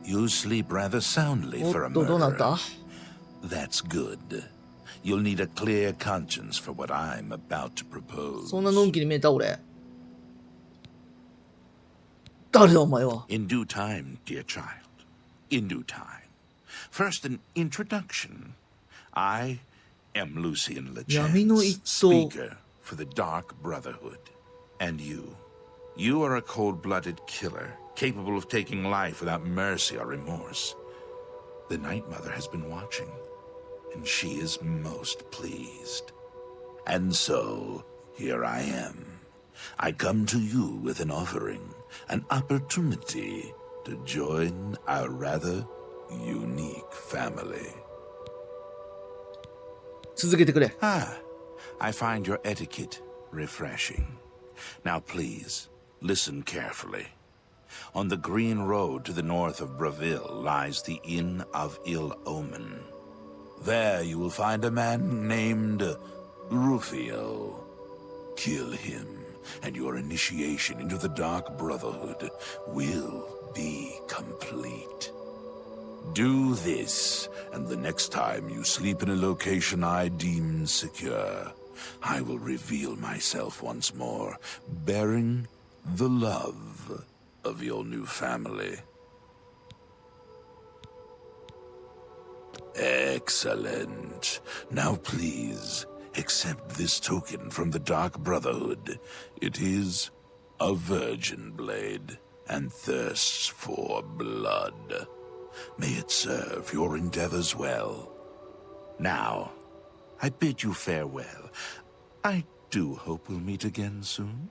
You sleep rather soundly お for a っと、どうなっ murderer. た？ That's good. You'll need a clear conscience for what I'm about to propose. そんなのんきに見えた俺。誰だお前は。 In due time, dear child. In due time. First, an introduction. I am Lucian 闇の Lachance, 一党 speaker for the Dark Brotherhood. And you are a cold-blooded killer, capable of taking life without mercy or remorse. The Night Mother has been watching, and she is most pleased. And so, here I am. I come to you with an offering, an opportunity to join our rather unique family. 続けてくれ。 I find your etiquette refreshing. Now please, listen carefully. On the green road to the north of Braville lies the Inn of Ill Omen. There you will find a man named Rufio. Kill him, and your initiation into the Dark Brotherhood will be complete. Do this, and the next time you sleep in a location I deem secure, I will reveal myself once more, bearing the love of your new family. Excellent. Now please, accept this token from the Dark Brotherhood. It is a virgin blade, and thirsts for blood. May it serve your endeavors well. Now, I bid you farewell. I do hope we'll meet again soon.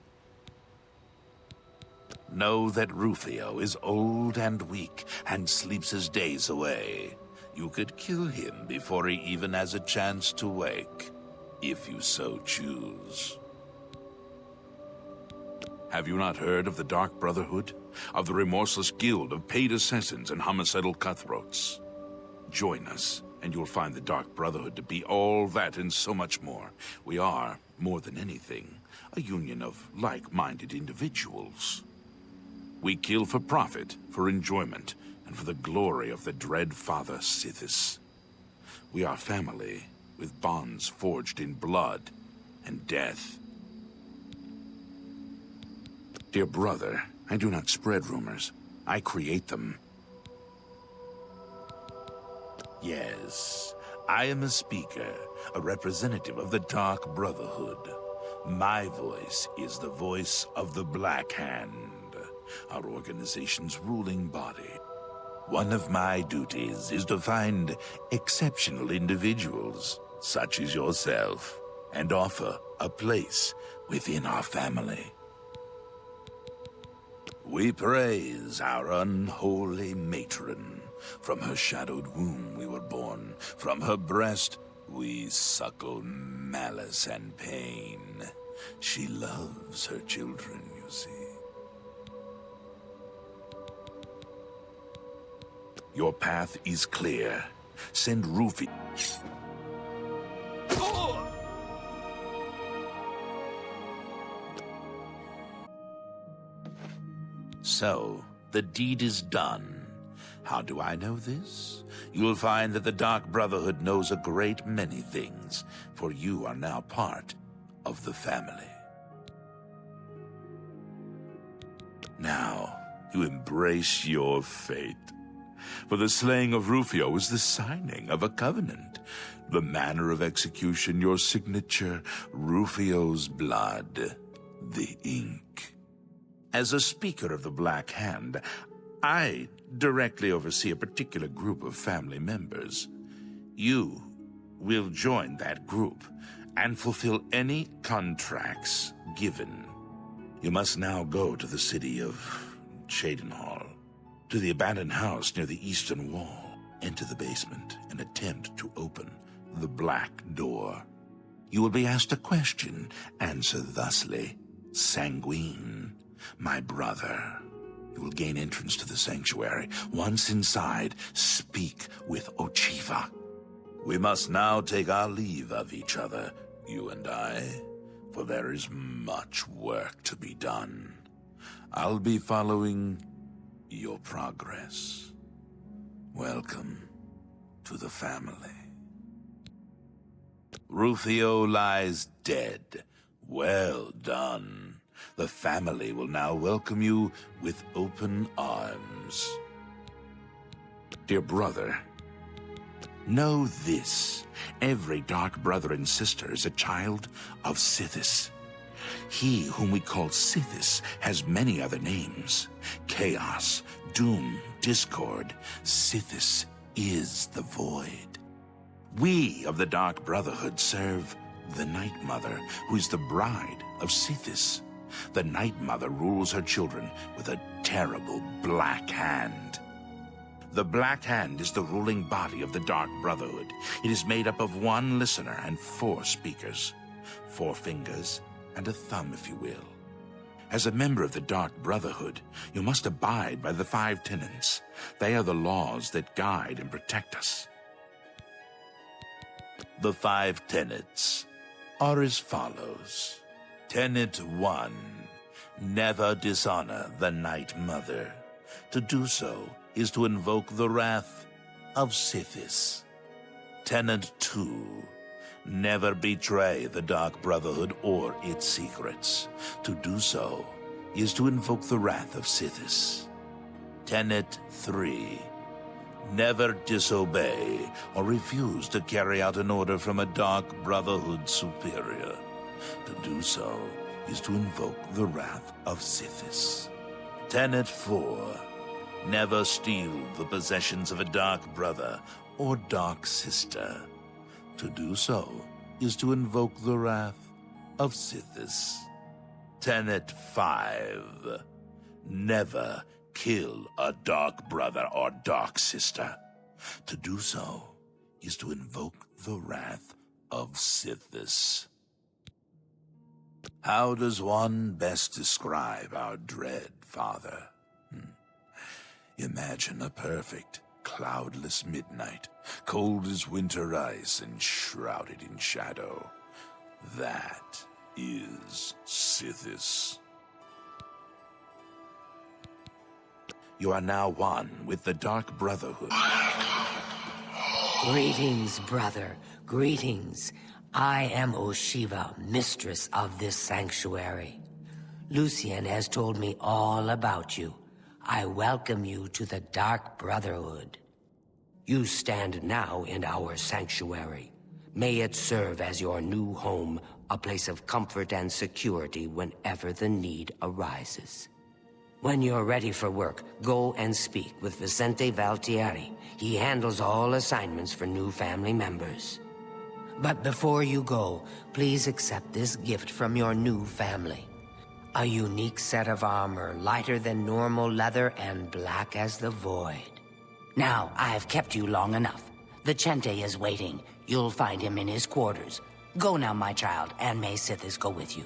Know that Rufio is old and weak and sleeps his days away. You could kill him before he even has a chance to wake, if you so choose. Have you not heard of the Dark Brotherhood? Of the remorseless guild of paid assassins and homicidal cutthroats? Join us, and you'll find the Dark Brotherhood to be all that and so much more. We are, more than anything, a union of like-minded individuals. We kill for profit, for enjoyment, and for the glory of the dread Father Sithis. We are family, with bonds forged in blood and death. Dear brother, I do not spread rumors. I create them. Yes, I am a speaker, a representative of the Dark Brotherhood. My voice is the voice of the Black Hand, our organization's ruling body. One of my duties is to find exceptional individuals, such as yourself, and offer a place within our family. We praise our unholy matron. From her shadowed womb we were born. From her breast we suckle malice and pain. She loves her children, you see. Your path is clear. Send Rufio. So, the deed is done. How do I know this? You'll find that the Dark Brotherhood knows a great many things, for you are now part of the family. Now, you embrace your fate. For the slaying of Rufio is the signing of a covenant. The manner of execution, your signature, Rufio's blood, the ink. As a speaker of the Black Hand, I directly oversee a particular group of family members. You will join that group and fulfill any contracts given. You must now go to the city of Cheydinhal, to the abandoned house near the eastern wall. Enter the basement and attempt to open the black door. You will be asked a question. Answer thusly. Sanguine, my brother. You will gain entrance to the sanctuary. Once inside, speak with Ochiva. We must now take our leave of each other, you and I, for there is much work to be done. I'll be following your progress. Welcome to the family. Rufio lies dead. Well done. The family will now welcome you with open arms. Dear brother, know this. Every dark brother and sister is a child of Sithis. He whom we call Sithis has many other names. Chaos, Doom, Discord. Sithis is the Void. We of the Dark Brotherhood serve the Night Mother, who is the bride of Sithis. The Night Mother rules her children with a terrible black hand. The Black Hand is the ruling body of the Dark Brotherhood. It is made up of one listener and 4 speakers. 4 fingers and a thumb, if you will. As a member of the Dark Brotherhood, you must abide by the 5 tenets. They are the laws that guide and protect us. The 5 tenets are as follows. Tenet 1. Never dishonor the Night Mother. To do so is to invoke the wrath of Sithis. Tenet 2. Never betray the Dark Brotherhood or its secrets. To do so is to invoke the wrath of Sithis. Tenet 3. Never disobey or refuse to carry out an order from a Dark Brotherhood superior. To do so is to invoke the wrath of Sithis. Tenet 4. Never steal the possessions of a Dark Brother or Dark Sister. To do so is to invoke the wrath of Sithis. Tenet 5. Never kill a Dark Brother or Dark Sister. To do so is to invoke the wrath of Sithis. How does one best describe our dread father? Imagine a perfect, cloudless midnight, cold as winter ice and shrouded in shadow. That is Sithis. You are now one with the Dark Brotherhood. Greetings, brother. Greetings. I am Oshiva, mistress of this sanctuary. Lucian has told me all about you. I welcome you to the Dark Brotherhood. You stand now in our sanctuary. May it serve as your new home, a place of comfort and security whenever the need arises. When you're ready for work, go and speak with Vicente Valtieri. He handles all assignments for new family members. But before you go, please accept this gift from your new family. A unique set of armor, lighter than normal leather and black as the void. Now, I've kept you long enough. Vicente is waiting. You'll find him in his quarters. Go now, my child, and may Sithis go with you.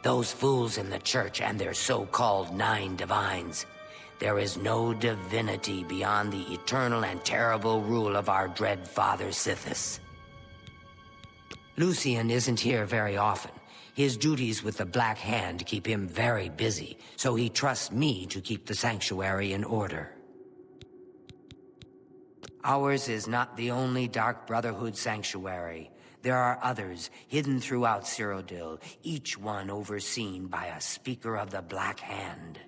Those fools in the church and their so-called 9 divines. There is no divinity beyond the eternal and terrible rule of our dread father Sithis. Lucian isn't here very often. His duties with the Black Hand keep him very busy, so he trusts me to keep the sanctuary in order. Ours is not the only Dark Brotherhood sanctuary. There are others hidden throughout Cyrodiil, each one overseen by a speaker of the Black Hand.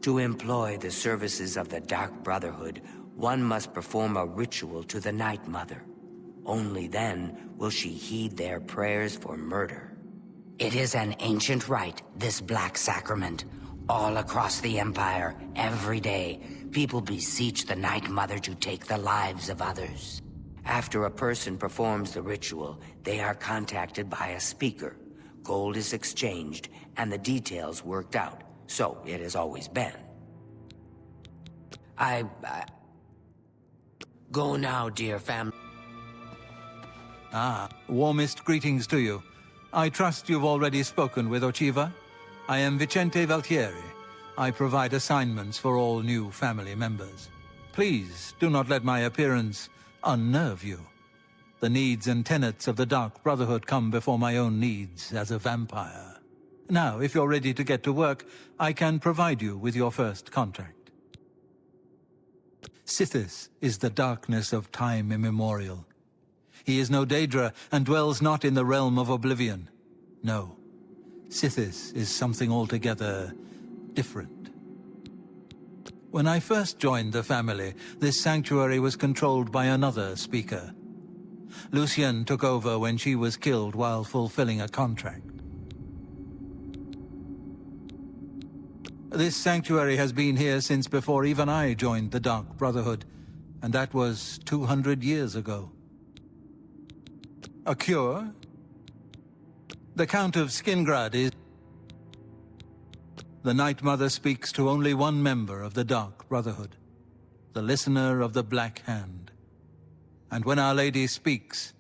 To employ the services of the Dark Brotherhood, one must perform a ritual to the Night Mother. Only then will she heed their prayers for murder. It is an ancient rite, this Black Sacrament. All across the Empire, every day, people beseech the Night Mother to take the lives of others. After a person performs the ritual, they are contacted by a speaker. Gold is exchanged, and the details worked out. So it has always been. Go now, dear family. Warmest greetings to you. I trust you've already spoken with Ochiva. I am Vicente Valtieri. I provide assignments for all new family members. Please do not let my appearance unnerve you. The needs and tenets of the Dark Brotherhood come before my own needs as a vampire. Now, if you're ready to get to work, I can provide you with your first contract. Sithis is the darkness of time immemorial. He is no Daedra and dwells not in the realm of Oblivion. No, Sithis is something altogether different. When I first joined the family, this sanctuary was controlled by another speaker. Lucien took over when she was killed while fulfilling a contract. This sanctuary has been here since before even I joined the Dark Brotherhood, and that was 200 years ago. A cure? The Count of Skingrad is... The Night Mother speaks to only one member of the Dark Brotherhood, the Listener of the Black Hand. And when Our Lady speaks,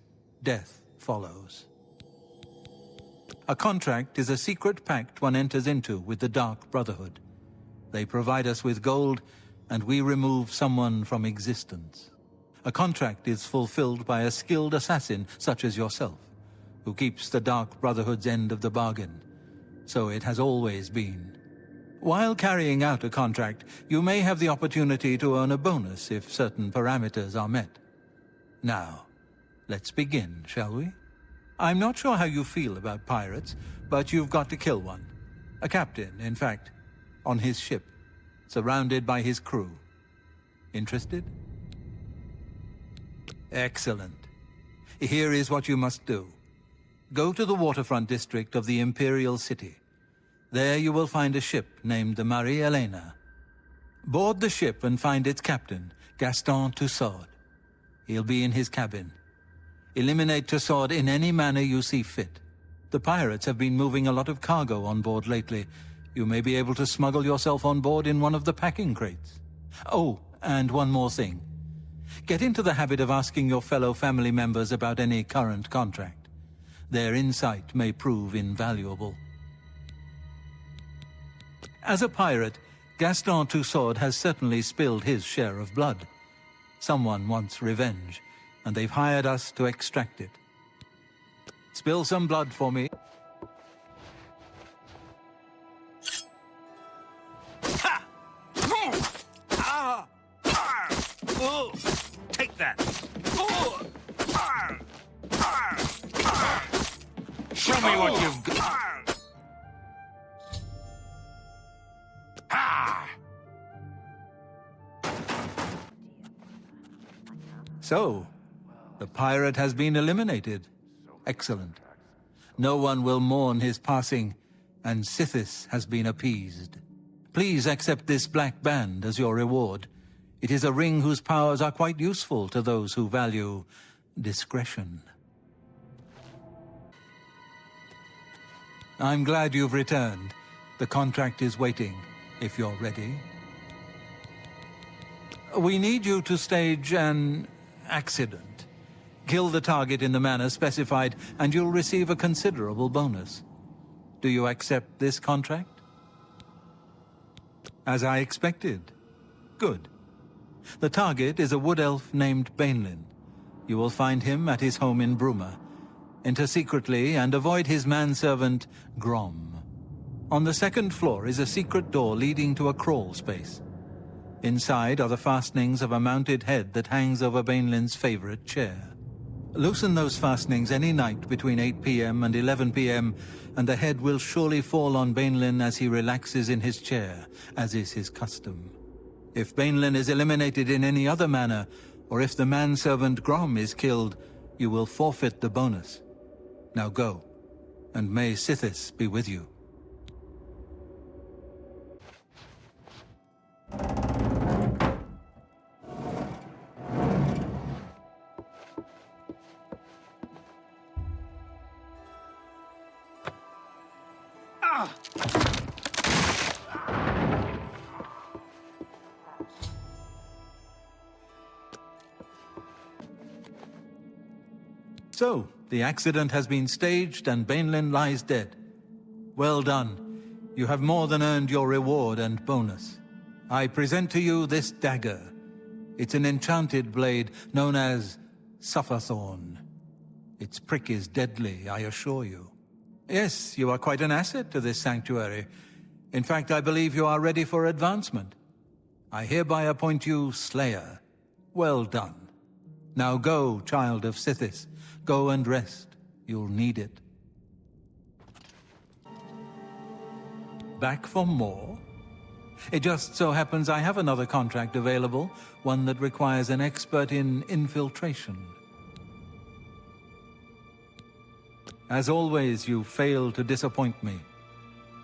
death follows. A contract is a secret pact one enters into with the Dark Brotherhood. They provide us with gold, and we remove someone from existence. A contract is fulfilled by a skilled assassin such as yourself, who keeps the Dark Brotherhood's end of the bargain. So it has always been. While carrying out a contract, you may have the opportunity to earn a bonus if certain parameters are met. Now, let's begin, shall we? I'm not sure how you feel about pirates, but you've got to kill one. A captain, in fact, on his ship, surrounded by his crew. Interested? Excellent. Here is what you must do. Go to the waterfront district of the Imperial City. There you will find a ship named the Marie Elena. Board the ship and find its captain, Gaston Tussaud. He'll be in his cabin. Eliminate Tussaud in any manner you see fit. The pirates have been moving a lot of cargo on board lately. You may be able to smuggle yourself on board in one of the packing crates. Oh, and one more thing. Get into the habit of asking your fellow family members about any current contract. Their insight may prove invaluable. As a pirate, Gaston Tussaud has certainly spilled his share of blood. Someone wants revenge, and they've hired us to extract it. Spill some blood for me. Take that! Show me what you've got! So, the pirate has been eliminated. Excellent. No one will mourn his passing, and Sithis has been appeased. Please accept this black band as your reward. It is a ring whose powers are quite useful to those who value discretion. I'm glad you've returned. The contract is waiting, if you're ready. We need you to stage an accident. Kill the target in the manner specified, and you'll receive a considerable bonus. Do you accept this contract? As I expected. Good. The target is a wood elf named Bainlin. You will find him at his home in Bruma. Enter secretly and avoid his manservant, Grom. On the second floor is a secret door leading to a crawl space. Inside are the fastenings of a mounted head that hangs over Bainlin's favorite chair. Loosen those fastenings any night between 8 p.m. and 11 p.m., and the head will surely fall on Bainlin as he relaxes in his chair, as is his custom. If Bainlin is eliminated in any other manner, or if the manservant Grom is killed, you will forfeit the bonus. Now go, and may Sithis be with you. So, the accident has been staged and Bainlin lies dead. Well done. You have more than earned your reward and bonus. I present to you this dagger. It's an enchanted blade known as Sufferthorn. Its prick is deadly, I assure you. Yes, you are quite an asset to this sanctuary. In fact, I believe you are ready for advancement. I hereby appoint you Slayer. Well done. Now go, child of Sithis. Go and rest. You'll need it. Back for more? It just so happens I have another contract available, one that requires an expert in infiltration. As always, you fail to disappoint me.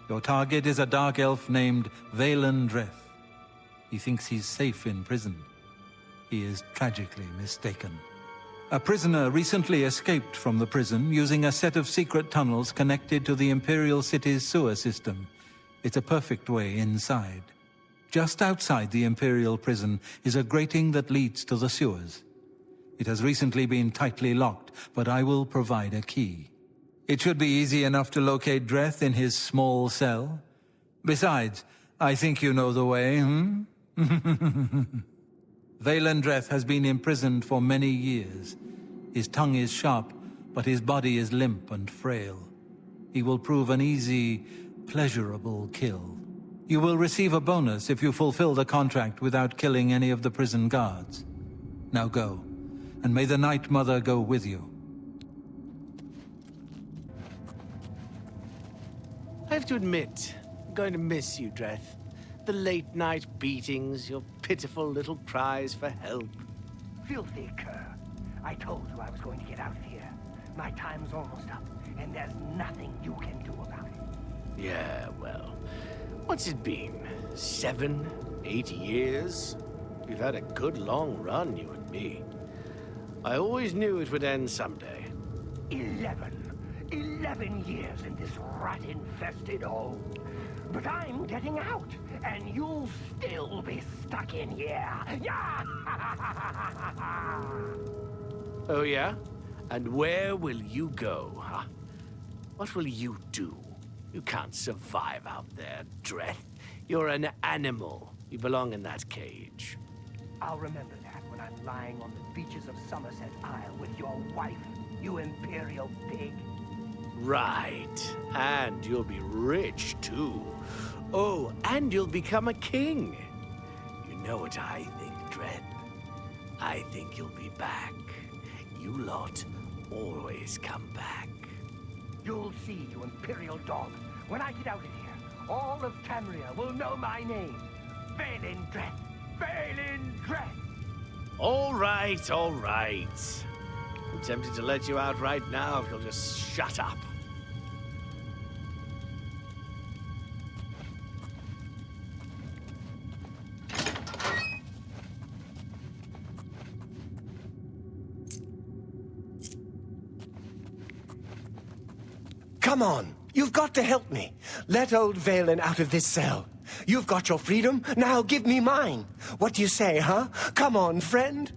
Your target is a dark elf named Valen Dreth. He thinks he's safe in prison. He is tragically mistaken. A prisoner recently escaped from the prison using a set of secret tunnels connected to the Imperial City's sewer system. It's a perfect way inside. Just outside the Imperial prison is a grating that leads to the sewers. It has recently been tightly locked, but I will provide a key. It should be easy enough to locate Dreth in his small cell. Besides, I think you know the way, Valen Dreth has been imprisoned for many years. His tongue is sharp, but his body is limp and frail. He will prove an easy, pleasurable kill. You will receive a bonus if you fulfill the contract without killing any of the prison guards. Now go, and may the Night Mother go with you. I have to admit, I'm going to miss you, Dreth. The late-night beatings, your pitiful little cries for help. Filthy cur. I told you I was going to get out of here. My time's almost up, and there's nothing you can do about it. Yeah, well, what's it been? 7, 8 years? We've had a good long run, you and me. I always knew it would end someday. 11 years in this rat-infested hole. But I'm getting out, and you'll still be stuck in here. Yeah! Oh, yeah? And where will you go, huh? What will you do? You can't survive out there, Dreth. You're an animal. You belong in that cage. I'll remember that when I'm lying on the beaches of Somerset Isle with your wife, you imperial pig. Right. And you'll be rich, too. Oh, and you'll become a king. You know what I think, Dredd? I think you'll be back. You lot always come back. You'll see, you imperial dog. When I get out of here, all of Tamria will know my name. Valen Dreth. Valen Dreth. All right, all right. I'm tempted to let you out right now if you'll just shut up. Come on, you've got to help me. Let old Valen out of this cell. You've got your freedom, now give me mine. What do you say, huh? Come on, friend.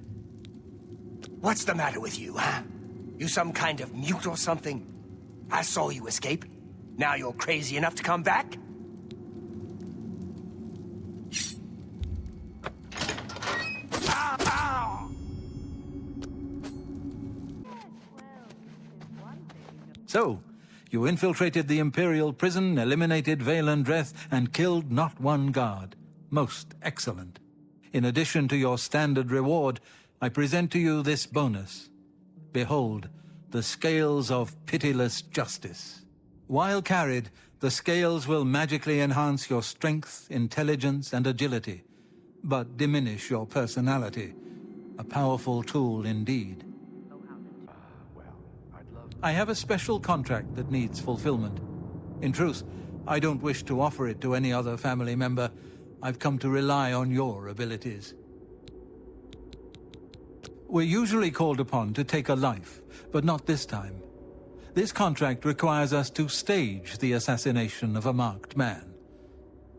What's the matter with you, huh? You some kind of mute or something? I saw you escape. Now you're crazy enough to come back? So, you infiltrated the Imperial prison, eliminated Valen Dreth, and killed not one guard. Most excellent. In addition to your standard reward, I present to you this bonus. Behold, the scales of pitiless justice. While carried, the scales will magically enhance your strength, intelligence, and agility, but diminish your personality. A powerful tool indeed. I have a special contract that needs fulfillment. In truth, I don't wish to offer it to any other family member. I've come to rely on your abilities. We're usually called upon to take a life, but not this time. This contract requires us to stage the assassination of a marked man.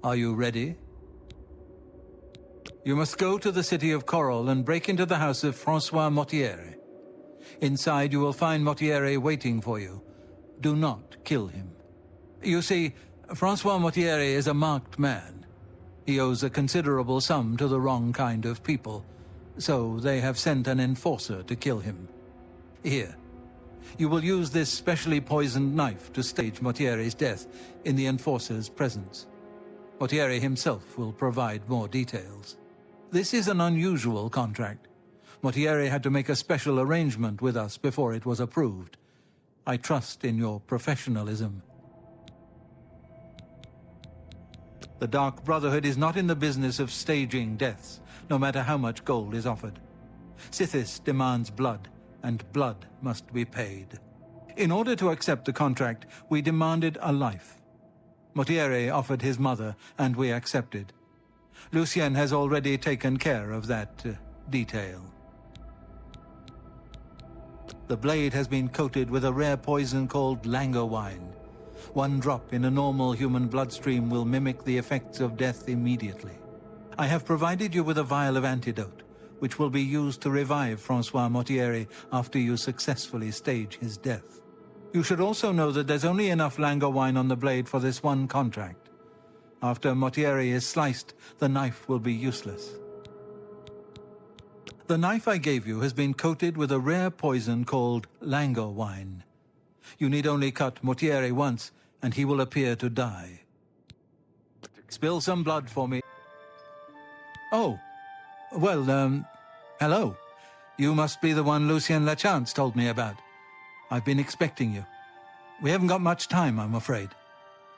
Are you ready? You must go to the city of Coral and break into the house of Francois Mortiere. Inside, you will find Mortiere waiting for you. Do not kill him. You see, Francois Mortiere is a marked man. He owes a considerable sum to the wrong kind of people, so they have sent an enforcer to kill him. Here, you will use this specially poisoned knife to stage Mortiere's death in the enforcer's presence. Mortiere himself will provide more details. This is an unusual contract. Mortieri had to make a special arrangement with us before it was approved. I trust in your professionalism. The Dark Brotherhood is not in the business of staging deaths, no matter how much gold is offered. Sithis demands blood, and blood must be paid. In order to accept the contract, we demanded a life. Mortieri offered his mother, and we accepted. Lucien has already taken care of that detail. The blade has been coated with a rare poison called lango wine. One drop in a normal human bloodstream will mimic the effects of death immediately. I have provided you with a vial of antidote, which will be used to revive Francois Mortieri after you successfully stage his death. You should also know that there's only enough lango wine on the blade for this one contract. After Mortieri is sliced, the knife will be useless. The knife I gave you has been coated with a rare poison called lango wine. You need only cut Mortieri once, and he will appear to die. Spill some blood for me. Oh, well, hello. You must be the one Lucien Lachance told me about. I've been expecting you. We haven't got much time, I'm afraid.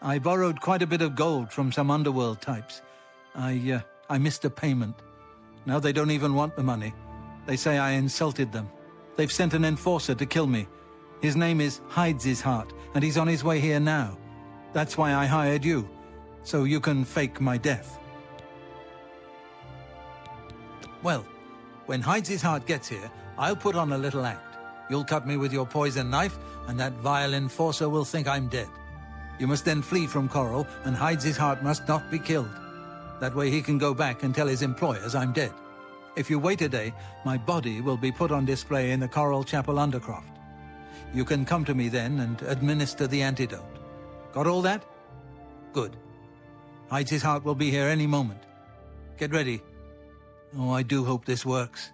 I borrowed quite a bit of gold from some underworld types. I missed a payment. Now they don't even want the money. They say I insulted them. They've sent an enforcer to kill me. His name is Hides His Heart, and he's on his way here now. That's why I hired you, so you can fake my death. Well, when Hides His Heart gets here, I'll put on a little act. You'll cut me with your poison knife, and that vile enforcer will think I'm dead. You must then flee from Coral, and Hides His Heart must not be killed. That way he can go back and tell his employers I'm dead. If you wait a day, my body will be put on display in the Coral Chapel Undercroft. You can come to me then and administer the antidote. Got all that? Good. Hides His Heart will be here any moment. Get ready. Oh, I do hope this works.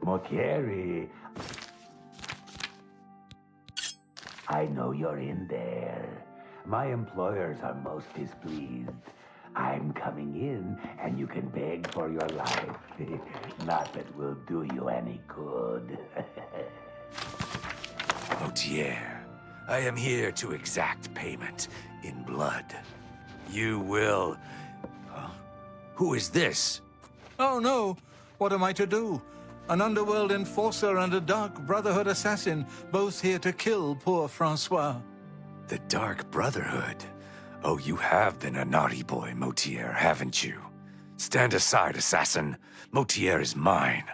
Mortieri. I know you're in there. My employers are most displeased. I'm coming in, and you can beg for your life. Not that will do you any good. Mortier, I am here to exact payment in blood. You will... Who is this? Oh no! What am I to do? An underworld enforcer and a Dark Brotherhood assassin, both here to kill poor Francois. The Dark Brotherhood? Oh, you have been a naughty boy, Mortier, haven't you? Stand aside, assassin. Mortier is mine.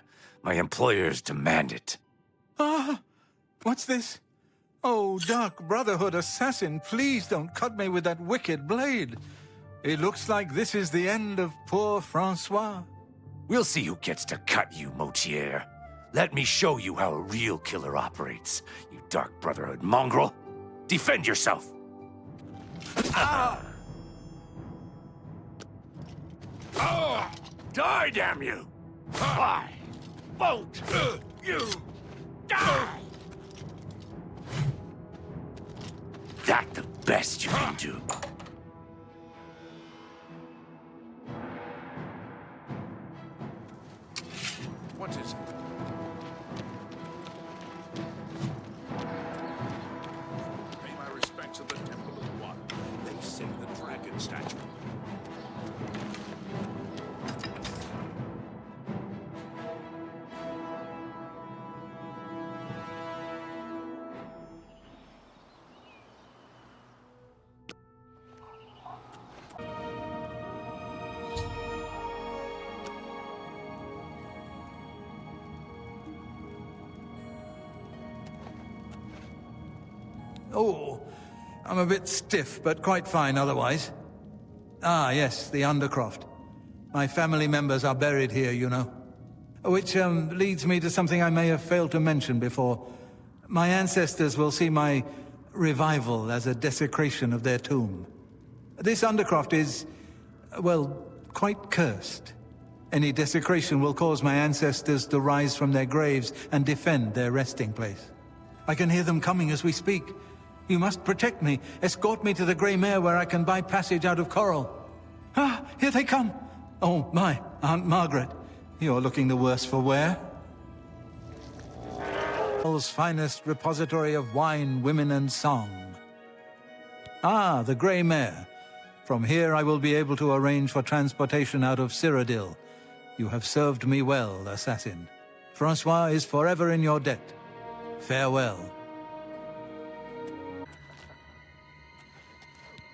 My employers demand it. Ah! What's this? Oh, Dark Brotherhood assassin, please don't cut me with that wicked blade. It looks like this is the end of poor Francois. We'll see who gets to cut you, Mortier. Let me show you how a real killer operates, you Dark Brotherhood mongrel. Defend yourself! Ah! Oh! Die, damn you! I won't you die! That's the best you can do. What is it? Pay my respects at the Temple of the One. They say the dragon statue. Oh, I'm a bit stiff, but quite fine otherwise. Ah, yes, the Undercroft. My family members are buried here, you know. Which leads me to something I may have failed to mention before. My ancestors will see my revival as a desecration of their tomb. This Undercroft is, well, quite cursed. Any desecration will cause my ancestors to rise from their graves and defend their resting place. I can hear them coming as we speak. You must protect me. Escort me to the Grey Mare where I can buy passage out of Coral. Ah, here they come. Oh, my, Aunt Margaret. You're looking the worse for wear. Coral's finest repository of wine, women, and song. Ah, the Grey Mare. From here I will be able to arrange for transportation out of Cyrodiil. You have served me well, assassin. Francois is forever in your debt. Farewell.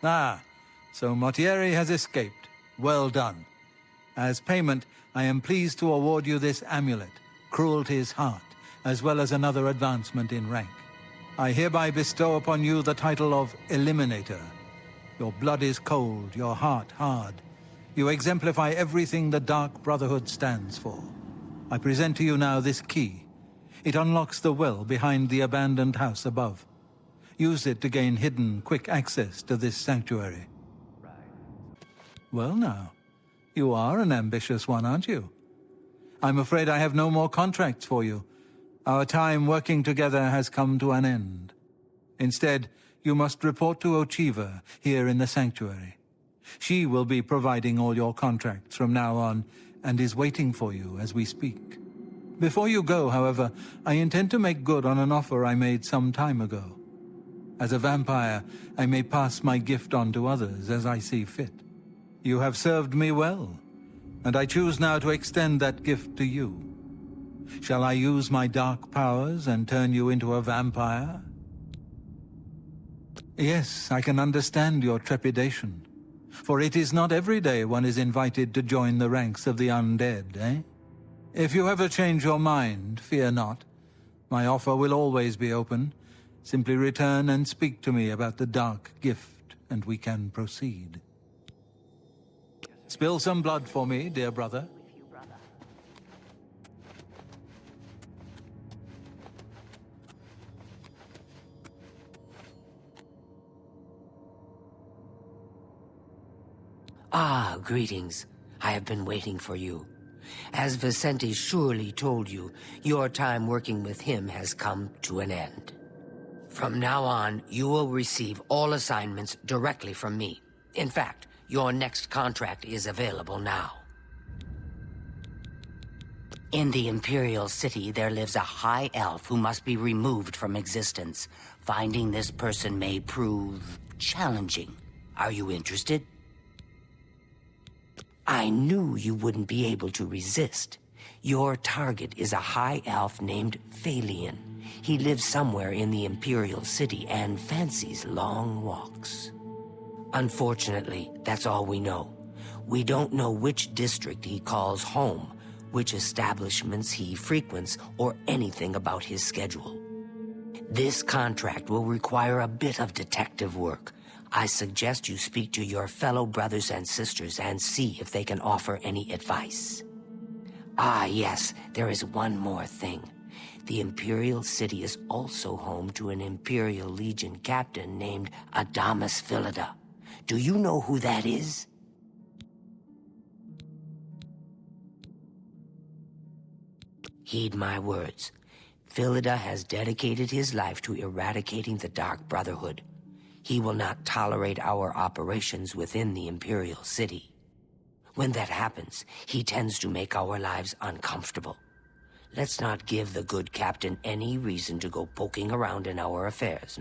Ah, so Mortieri has escaped. Well done. As payment, I am pleased to award you this amulet, Cruelty's Heart, as well as another advancement in rank. I hereby bestow upon you the title of Eliminator. Your blood is cold, your heart hard. You exemplify everything the Dark Brotherhood stands for. I present to you now this key. It unlocks the well behind the abandoned house above. Use it to gain hidden, quick access to this sanctuary. Well now, you are an ambitious one, aren't you? I'm afraid I have no more contracts for you. Our time working together has come to an end. Instead, you must report to Ochiva here in the sanctuary. She will be providing all your contracts from now on, and is waiting for you as we speak. Before you go, however, I intend to make good on an offer I made some time ago. As a vampire, I may pass my gift on to others as I see fit. You have served me well, and I choose now to extend that gift to you. Shall I use my dark powers and turn you into a vampire? Yes, I can understand your trepidation. For it is not every day one is invited to join the ranks of the undead, eh? If you ever change your mind, fear not. My offer will always be open. Simply return and speak to me about the dark gift, and we can proceed. Spill some blood for me, dear brother. Ah, greetings. I have been waiting for you. As Vicente surely told you, your time working with him has come to an end. From now on, you will receive all assignments directly from me. In fact, your next contract is available now. In the Imperial City, there lives a high elf who must be removed from existence. Finding this person may prove challenging. Are you interested? I knew you wouldn't be able to resist. Your target is a high elf named Phalion. He lives somewhere in the Imperial City and fancies long walks. Unfortunately, that's all we know. We don't know which district he calls home, which establishments he frequents, or anything about his schedule. This contract will require a bit of detective work. I suggest you speak to your fellow brothers and sisters and see if they can offer any advice. Ah, yes, there is one more thing. The Imperial City is also home to an Imperial Legion captain named Adamus Philida. Do you know who that is? Heed my words. Philida has dedicated his life to eradicating the Dark Brotherhood. He will not tolerate our operations within the Imperial City. When that happens, he tends to make our lives uncomfortable. Let's not give the good captain any reason to go poking around in our affairs,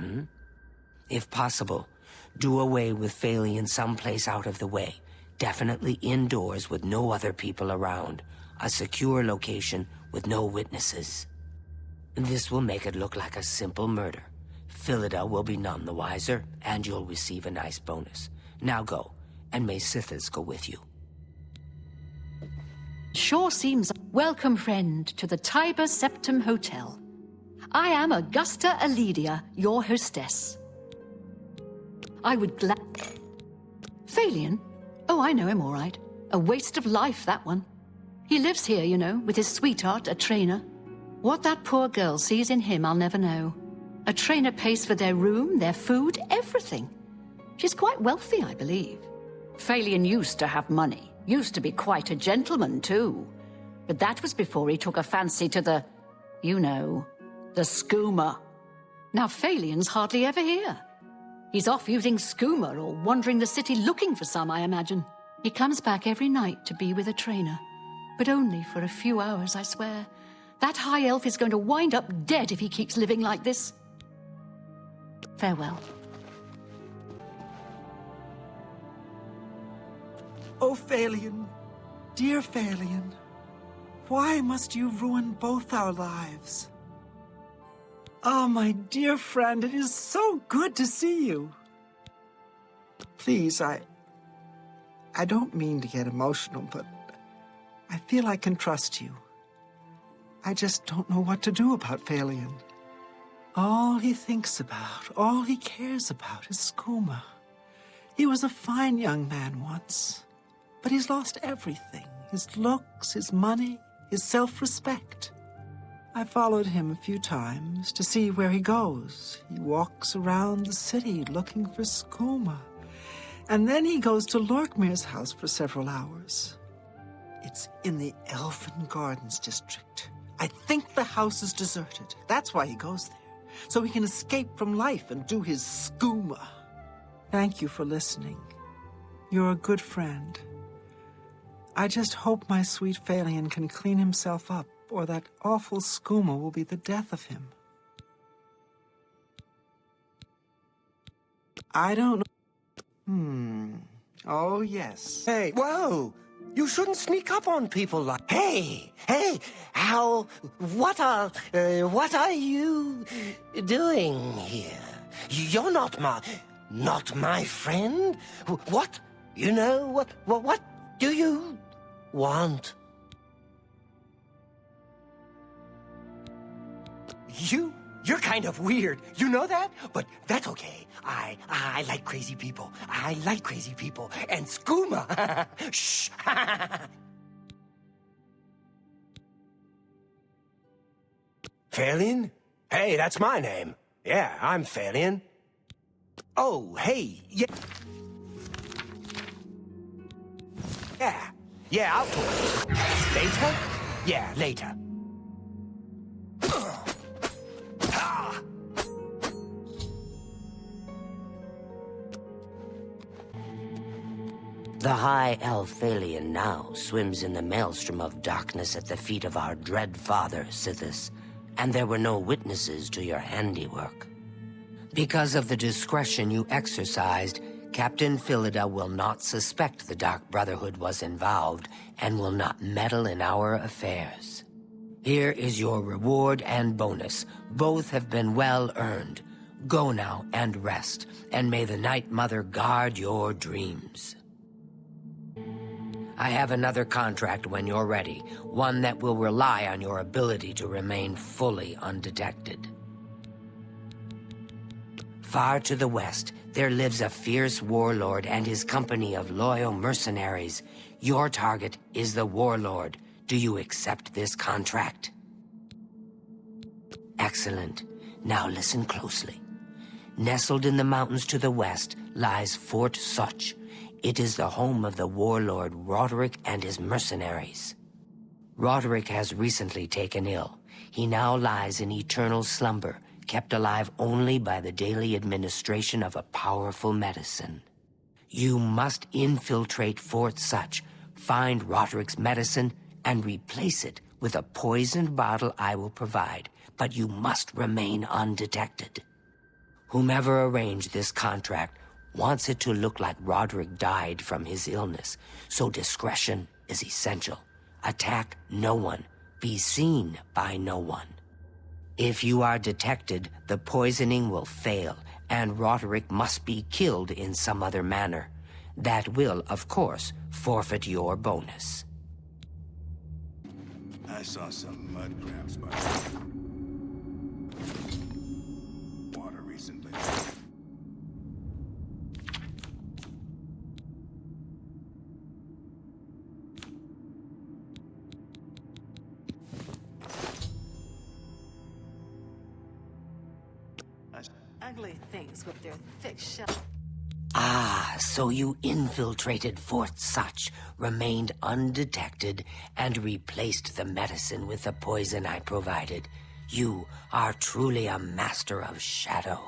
If possible, do away with Phalion someplace out of the way. Definitely indoors with no other people around. A secure location with no witnesses. This will make it look like a simple murder. Philida will be none the wiser, and you'll receive a nice bonus. Now go, and may Sithis go with you. Sure seems... Welcome, friend, to the Tiber Septim Hotel. I am Augusta Aledia, your hostess. I would Phalion? Oh, I know him all right. A waste of life, that one. He lives here, you know, with his sweetheart, a trainer. What that poor girl sees in him, I'll never know. A trainer pays for their room, their food, everything. She's quite wealthy, I believe. Phalion used to have money. Used to be quite a gentleman, too. But that was before he took a fancy to the, you know, the skooma. Now Phalian's hardly ever here. He's off using skooma or wandering the city looking for some, I imagine. He comes back every night to be with a trainer. But only for a few hours, I swear. That high elf is going to wind up dead if he keeps living like this. Farewell. Oh, Phalian, dear Phalian, why must you ruin both our lives? Oh, my dear friend, it is so good to see you. Please, I don't mean to get emotional, but I feel I can trust you. I just don't know what to do about Phalian. All he thinks about, all he cares about is skooma. He was a fine young man once, but he's lost everything. His looks, his money, his self-respect. I followed him a few times to see where he goes. He walks around the city looking for skooma. And then he goes to Lorkmir's house for several hours. It's in the Elfin Gardens district. I think the house is deserted. That's why he goes there, so he can escape from life and do his skooma. Thank you for listening. You're a good friend. I just hope my sweet Phalian can clean himself up, or that awful skooma will be the death of him. I don't know. Oh, yes. Hey, whoa! You shouldn't sneak up on people like... Hey! What are you doing here? You're not my friend? What? You know, what do you want? You're kind of weird. You know that? But that's okay. I like crazy people. I like crazy people. And skooma. Shh. Phalian? Hey, that's my name. Yeah, I'm Phalian. Oh, hey, yeah. Yeah, I'll talk. Later? Yeah, later. The High Elf Phalian now swims in the maelstrom of darkness at the feet of our dread father, Sithis, and there were no witnesses to your handiwork. Because of the discretion you exercised, Captain Philida will not suspect the Dark Brotherhood was involved and will not meddle in our affairs. Here is your reward and bonus. Both have been well earned. Go now and rest, and may the Night Mother guard your dreams. I have another contract when you're ready, one that will rely on your ability to remain fully undetected. Far to the west, there lives a fierce warlord and his company of loyal mercenaries. Your target is the warlord. Do you accept this contract? Excellent. Now listen closely. Nestled in the mountains to the west lies Fort Such. It is the home of the warlord Roderick and his mercenaries. Roderick has recently taken ill. He now lies in eternal slumber, kept alive only by the daily administration of a powerful medicine. You must infiltrate Fort Such, find Roderick's medicine, and replace it with a poisoned bottle I will provide, but you must remain undetected. Whomever arranged this contract wants it to look like Roderick died from his illness, so discretion is essential. Attack no one. Be seen by no one. If you are detected, the poisoning will fail, and Roderick must be killed in some other manner. That will, of course, forfeit your bonus. I saw some mud crabs by water recently. Ugly things with their thick shell. Ah, so you infiltrated Fort Such, remained undetected, and replaced the medicine with the poison I provided. You are truly a master of shadow.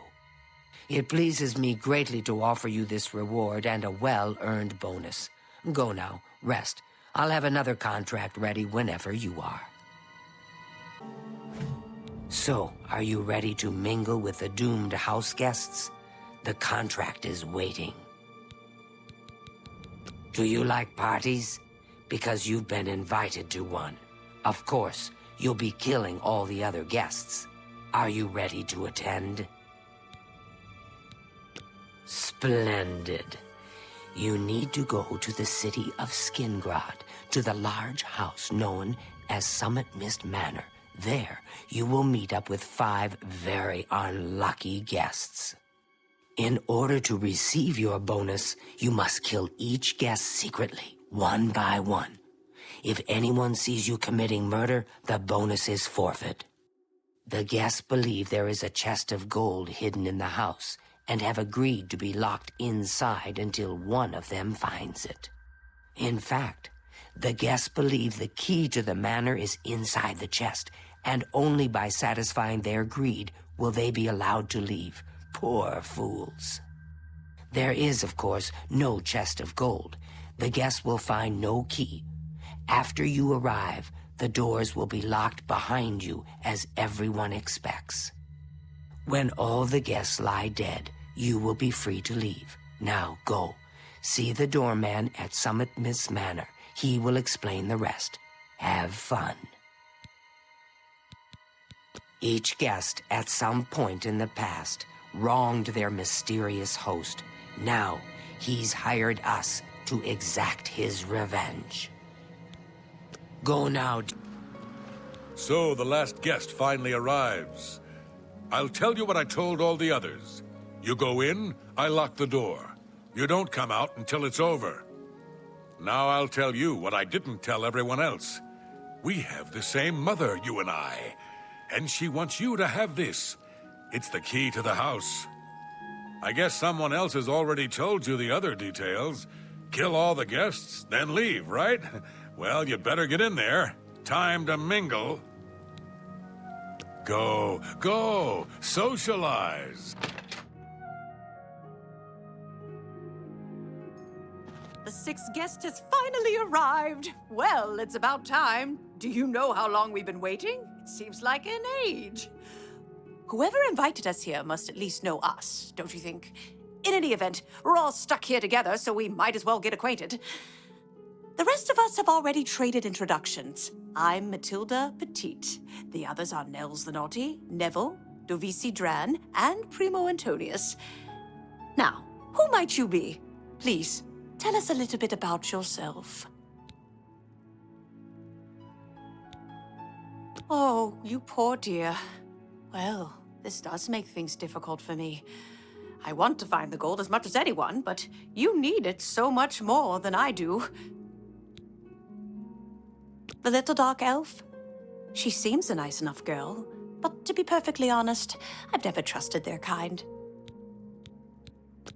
It pleases me greatly to offer you this reward and a well-earned bonus. Go now, rest. I'll have another contract ready whenever you are. So, are you ready to mingle with the doomed house guests? The contract is waiting. Do you like parties? Because you've been invited to one. Of course, you'll be killing all the other guests. Are you ready to attend? Splendid. You need to go to the city of Skingrad, to the large house known as Summit Mist Manor. There, you will meet up with 5 very unlucky guests. In order to receive your bonus, you must kill each guest secretly, one by one. If anyone sees you committing murder, the bonus is forfeit. The guests believe there is a chest of gold hidden in the house and have agreed to be locked inside until one of them finds it. In fact, the guests believe the key to the manor is inside the chest, and only by satisfying their greed will they be allowed to leave. Poor fools. There is, of course, no chest of gold. The guests will find no key. After you arrive, the doors will be locked behind you, as everyone expects. When all the guests lie dead, you will be free to leave. Now go. See the doorman at Summit Mist Manor. He will explain the rest. Have fun. Each guest, at some point in the past, wronged their mysterious host. Now, he's hired us to exact his revenge. Go now. So the last guest finally arrives. I'll tell you what I told all the others. You go in, I lock the door. You don't come out until it's over. Now I'll tell you what I didn't tell everyone else. We have the same mother, you and I. And she wants you to have this. It's the key to the house. I guess someone else has already told you the other details. Kill all the guests, then leave, right? Well, you better get in there. Time to mingle. Go, go, socialize. The 6th guest has finally arrived. Well, it's about time. Do you know how long we've been waiting? It seems like an age. Whoever invited us here must at least know us, don't you think? In any event, we're all stuck here together, so we might as well get acquainted. The rest of us have already traded introductions. I'm Matilda Petite. The others are Nels the Naughty, Neville, Dovisi Dran, and Primo Antonius. Now, who might you be? Please, tell us a little bit about yourself. Oh, you poor dear. Well, this does make things difficult for me. I want to find the gold as much as anyone, but you need it so much more than I do. The little dark elf? She seems a nice enough girl, but to be perfectly honest, I've never trusted their kind.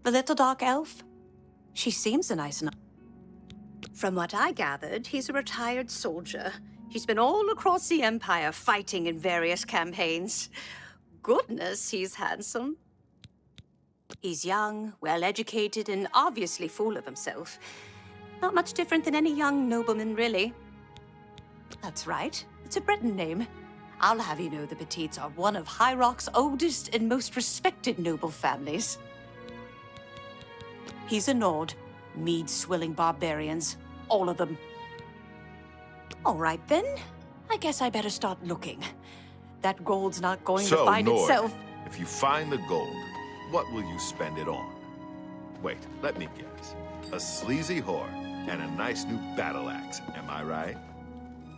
The little dark elf? She seems a nice enough... From what I gathered, he's a retired soldier. He's been all across the Empire fighting in various campaigns. Goodness, he's handsome. He's young, well-educated, and obviously full of himself. Not much different than any young nobleman, really. That's right. It's a Breton name. I'll have you know the Petites are one of High Rock's oldest and most respected noble families. He's a Nord. Mead-swilling barbarians. All of them. All right, then. I guess I better start looking. That gold's not going to find Nord, itself. If you find the gold, what will you spend it on? Wait, let me guess. A sleazy whore and a nice new battle axe, am I right?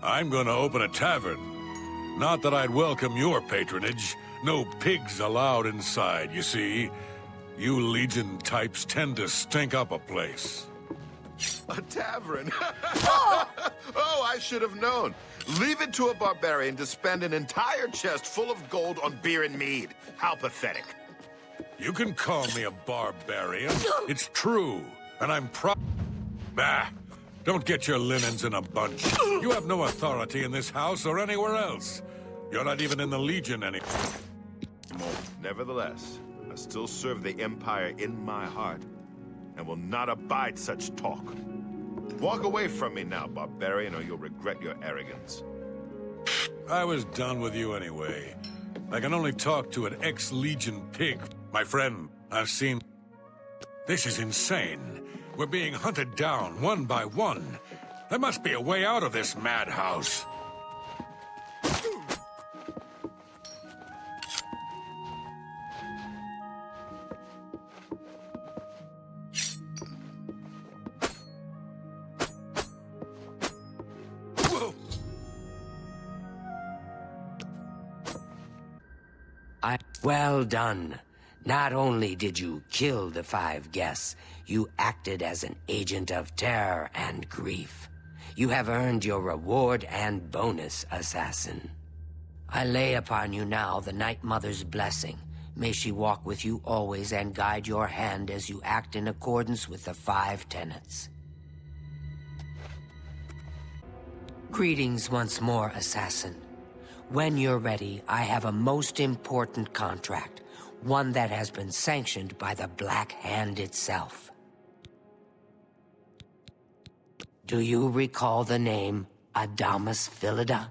I'm gonna open a tavern. Not that I'd welcome your patronage. No pigs allowed inside, you see. You Legion types tend to stink up a place. A tavern? Oh, I should have known. Leave it to a barbarian to spend an entire chest full of gold on beer and mead. How pathetic. You can call me a barbarian. It's true, and I'm proud. Bah! Don't get your linens in a bunch. You have no authority in this house or anywhere else. You're not even in the Legion anymore. Nevertheless, I still serve the Empire in my heart, and will not abide such talk. Walk away from me now, barbarian, or you'll regret your arrogance. I was done with you anyway. I can only talk to an ex-Legion pig. My friend, I've seen... This is insane. We're being hunted down, one by one. There must be a way out of this madhouse. Well done. Not only did you kill the 5 guests, you acted as an agent of terror and grief. You have earned your reward and bonus, assassin. I lay upon you now the Night Mother's blessing. May she walk with you always and guide your hand as you act in accordance with the 5 tenets. Greetings once more, assassin. When you're ready, I have a most important contract, one that has been sanctioned by the Black Hand itself. Do you recall the name Adamus Philida,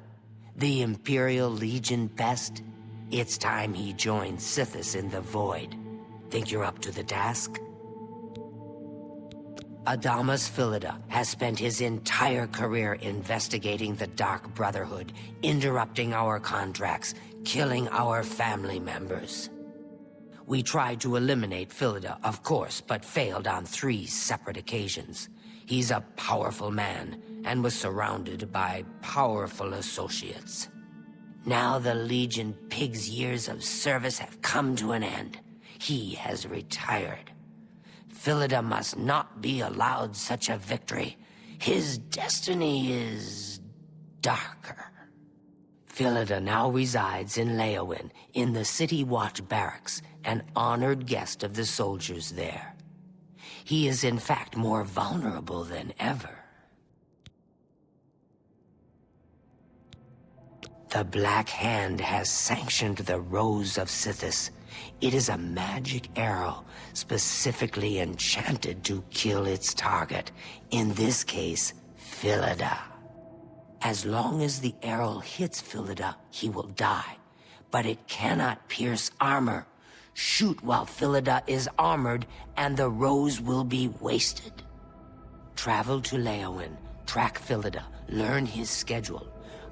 the Imperial Legion pest? It's time he joined Sithis in the Void. Think you're up to the task? Adamus Philida has spent his entire career investigating the Dark Brotherhood, interrupting our contracts, killing our family members. We tried to eliminate Philida, of course, but failed on 3 separate occasions. He's a powerful man, and was surrounded by powerful associates. Now the Legion Pig's years of service have come to an end. He has retired. Philida must not be allowed such a victory. His destiny is darker. Philida now resides in Leowin, in the City Watch Barracks, an honored guest of the soldiers there. He is in fact more vulnerable than ever. The Black Hand has sanctioned the Rose of Sithis. It is a magic arrow, specifically enchanted to kill its target, in this case, Philida. As long as the arrow hits Philida, he will die, but it cannot pierce armor. Shoot while Philida is armored, and the rose will be wasted. Travel to Leowin, track Philida, learn his schedule.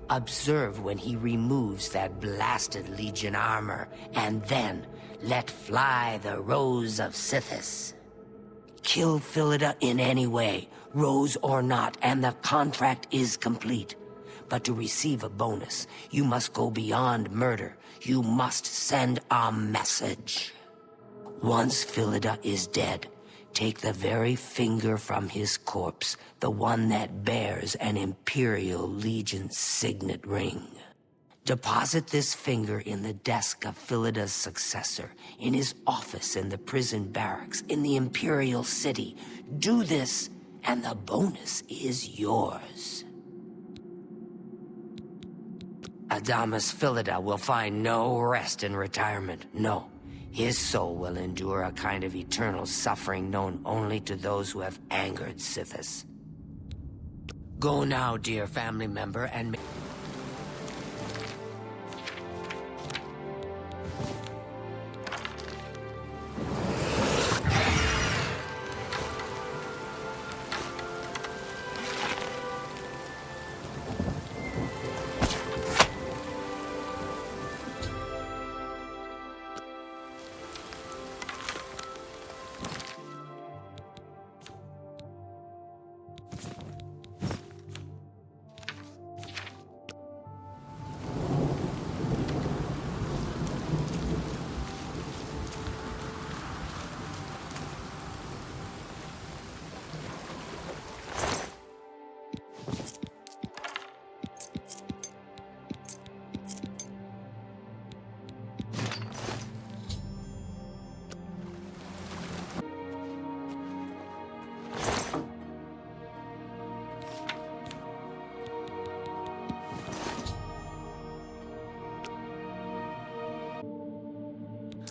Observe when he removes that blasted Legion armor, and then let fly the Rose of Sithis. Kill Philida in any way, rose or not, and the contract is complete. But to receive a bonus, you must go beyond murder. You must send a message. Once Philida is dead, take the very finger from his corpse, the one that bears an Imperial Legion signet ring. Deposit this finger in the desk of Philida's successor, in his office in the prison barracks, in the Imperial City. Do this, and the bonus is yours. Adamus Philida will find no rest in retirement, no. His soul will endure a kind of eternal suffering known only to those who have angered Sithis. Go now, dear family member, and...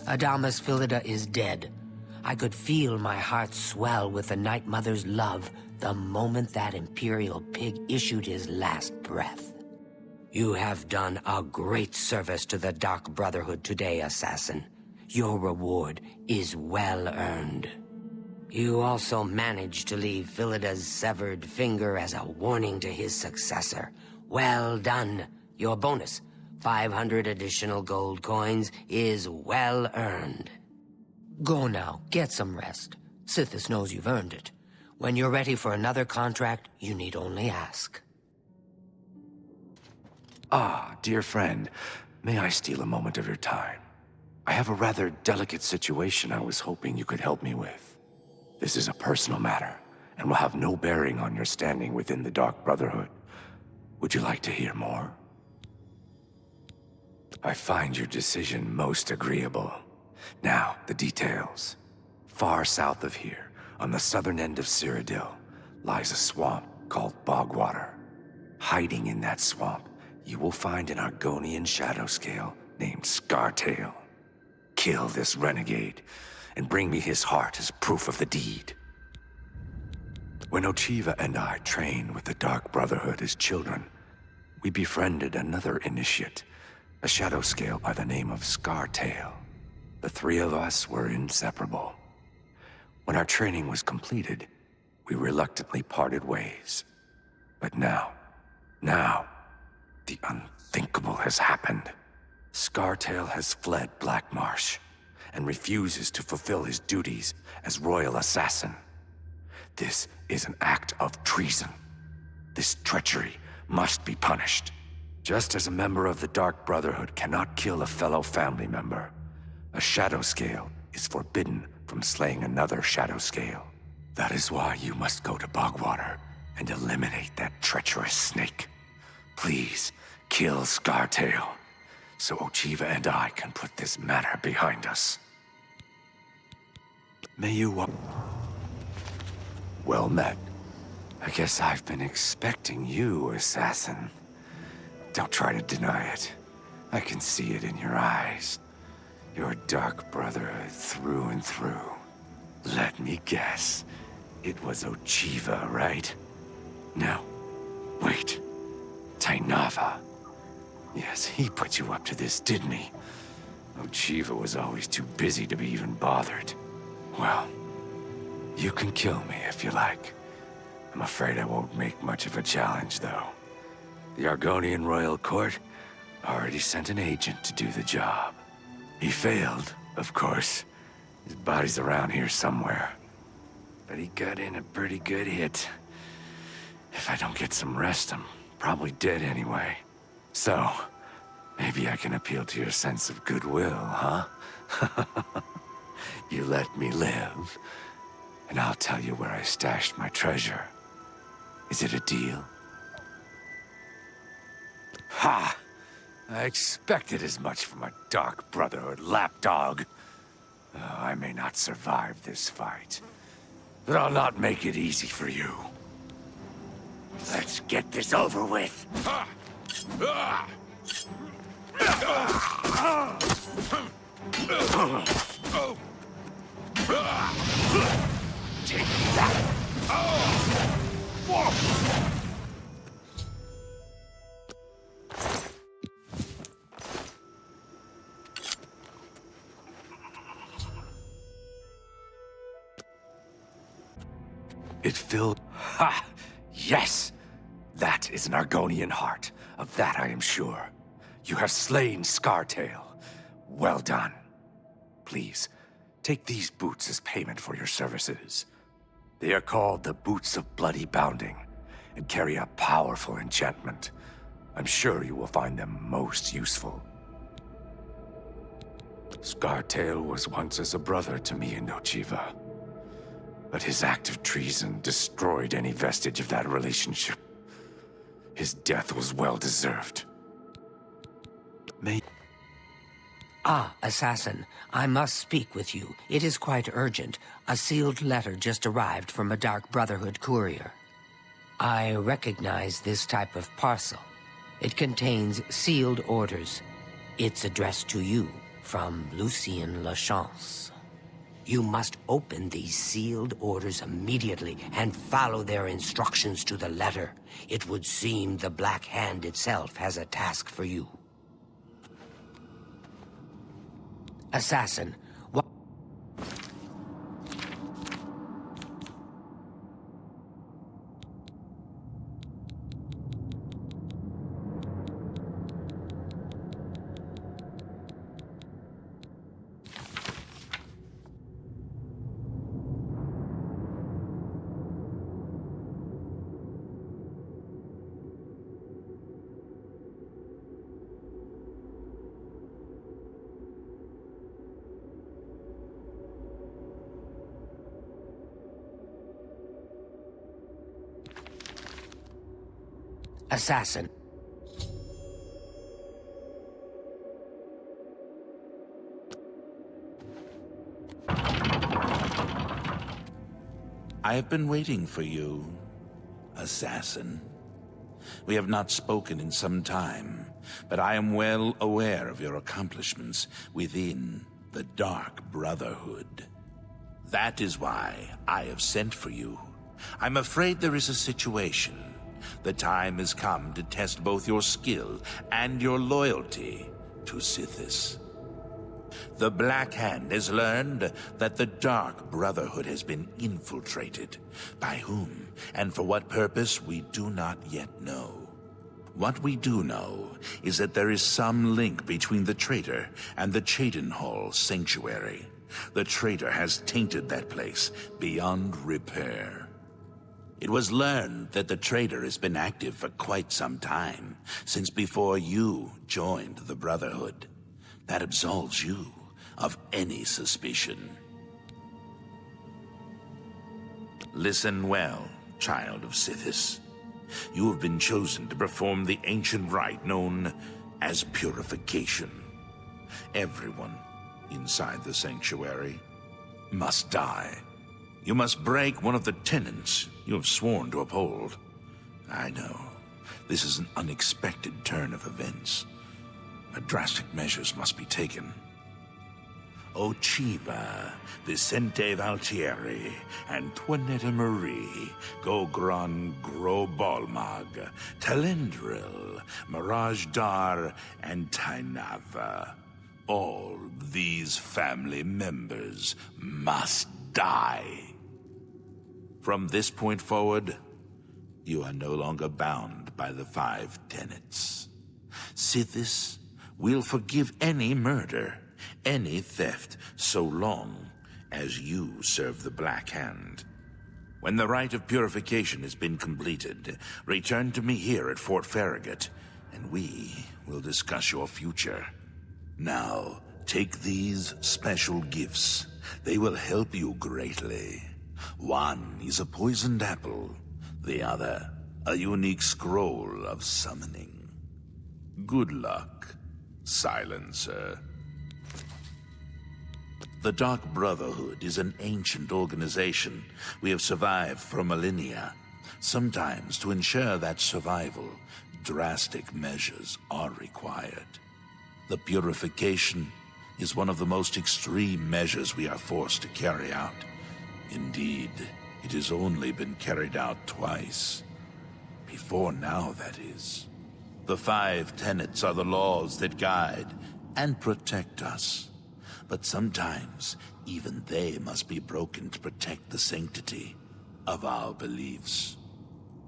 Adamus Philida is dead. I could feel my heart swell with the Night Mother's love the moment that Imperial pig issued his last breath. You have done a great service to the Dark Brotherhood today, Assassin. Your reward is well earned. You also managed to leave Philida's severed finger as a warning to his successor. Well done. Your bonus, 500 additional gold coins, is well earned. Go now, get some rest. Sithis knows you've earned it. When you're ready for another contract, you need only ask. Ah, dear friend, may I steal a moment of your time? I have a rather delicate situation I was hoping you could help me with. This is a personal matter, and will have no bearing on your standing within the Dark Brotherhood. Would you like to hear more? I find your decision most agreeable. Now, the details. Far south of here, on the southern end of Cyrodiil, lies a swamp called Bogwater. Hiding in that swamp, you will find an Argonian shadow scale named Scartail. Kill this renegade, and bring me his heart as proof of the deed. When Ochiva and I trained with the Dark Brotherhood as children, we befriended another initiate, a shadow scale by the name of Scartail. The three of us were inseparable. When our training was completed, we reluctantly parted ways. But now, the unthinkable has happened. Scartail has fled Black Marsh and refuses to fulfill his duties as royal assassin. This is an act of treason. This treachery must be punished. Just as a member of the Dark Brotherhood cannot kill a fellow family member, a shadow scale is forbidden from slaying another shadow scale. That is why you must go to Bogwater and eliminate that treacherous snake. Please, kill Scartail, so Ochiva and I can put this matter behind us. May you... Well met. I guess I've been expecting you, Assassin. Don't try to deny it. I can see it in your eyes. Your Dark Brotherhood through and through. Let me guess. It was Ochiva, right? No. Wait. Tainava. Yes, he put you up to this, didn't he? Ochiva was always too busy to be even bothered. Well, you can kill me if you like. I'm afraid I won't make much of a challenge, though. The Argonian Royal Court already sent an agent to do the job. He failed, of course. His body's around here somewhere. But he got in a pretty good hit. If I don't get some rest, I'm probably dead anyway. So, maybe I can appeal to your sense of goodwill, huh? You let me live, and I'll tell you where I stashed my treasure. Is it a deal? Ha! I expected as much from a Dark Brotherhood lapdog. Oh, I may not survive this fight, but I'll not make it easy for you. Let's get this over with. Take that. It filled... Ha! Yes! That is an Argonian heart. Of that I am sure. You have slain Scartail. Well done. Please, take these boots as payment for your services. They are called the Boots of Bloody Bounding, and carry a powerful enchantment. I'm sure you will find them most useful. Scartail was once as a brother to me and Ochiva. But his act of treason destroyed any vestige of that relationship. His death was well-deserved. Ah, Assassin, I must speak with you. It is quite urgent. A sealed letter just arrived from a Dark Brotherhood courier. I recognize this type of parcel. It contains sealed orders. It's addressed to you. from Lucien Lachance. You must open these sealed orders immediately and follow their instructions to the letter. It would seem the Black Hand itself has a task for you. Assassin, what... Assassin. I have been waiting for you, assassin. We have not spoken in some time, but I am well aware of your accomplishments within the Dark Brotherhood. That is why I have sent for you. I'm afraid there is a situation. The time has come to test both your skill and your loyalty to Sithis. The Black Hand has learned that the Dark Brotherhood has been infiltrated. By whom and for what purpose we do not yet know. What we do know is that there is some link between the traitor and the Cheydinhal Sanctuary. The traitor has tainted that place beyond repair. It was learned that the traitor has been active for quite some time, since before you joined the Brotherhood. That absolves you of any suspicion. Listen well, child of Sithis. You have been chosen to perform the ancient rite known as purification. Everyone inside the sanctuary must die. You must break one of the tenets you have sworn to uphold. I know, this is an unexpected turn of events, but drastic measures must be taken. Ochiva, Vicente Valtieri, Antoinette Marie, Gogron Grobalmag, Talendril, Mirage Dar, and Tainava. All these family members must die. From this point forward, you are no longer bound by the 5 tenets. Sithis will forgive any murder, any theft, so long as you serve the Black Hand. When the rite of purification has been completed, return to me here at Fort Farragut, and we will discuss your future. Now, take these special gifts. They will help you greatly. One is a poisoned apple, the other, a unique scroll of summoning. Good luck, Silencer. The Dark Brotherhood is an ancient organization. We have survived for millennia. Sometimes, to ensure that survival, drastic measures are required. The purification is one of the most extreme measures we are forced to carry out. Indeed, it has only been carried out twice. Before now, that is. The 5 tenets are the laws that guide and protect us. But sometimes, even they must be broken to protect the sanctity of our beliefs.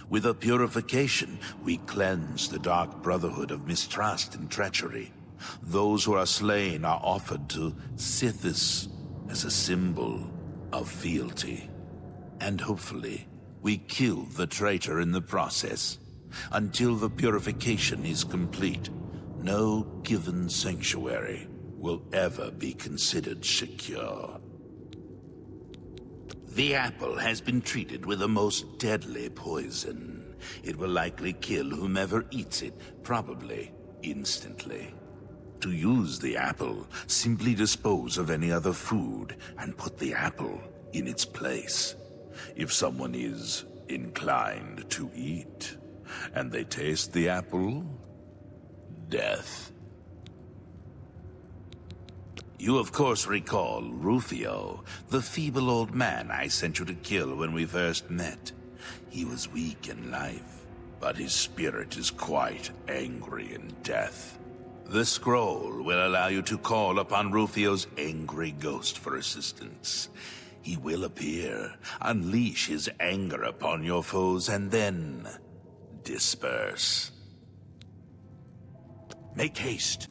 With a purification, we cleanse the Dark Brotherhood of mistrust and treachery. Those who are slain are offered to Sithis as a symbol of fealty. And hopefully, we kill the traitor in the process. Until the purification is complete, no given sanctuary will ever be considered secure. The apple has been treated with a most deadly poison. It will likely kill whomever eats it, probably instantly. To use the apple, simply dispose of any other food and put the apple in its place. If someone is inclined to eat, and they taste the apple, death. You of course recall Rufio, the feeble old man I sent you to kill when we first met. He was weak in life, but his spirit is quite angry in death. The scroll will allow you to call upon Rufio's angry ghost for assistance. He will appear, unleash his anger upon your foes, and then disperse. Make haste.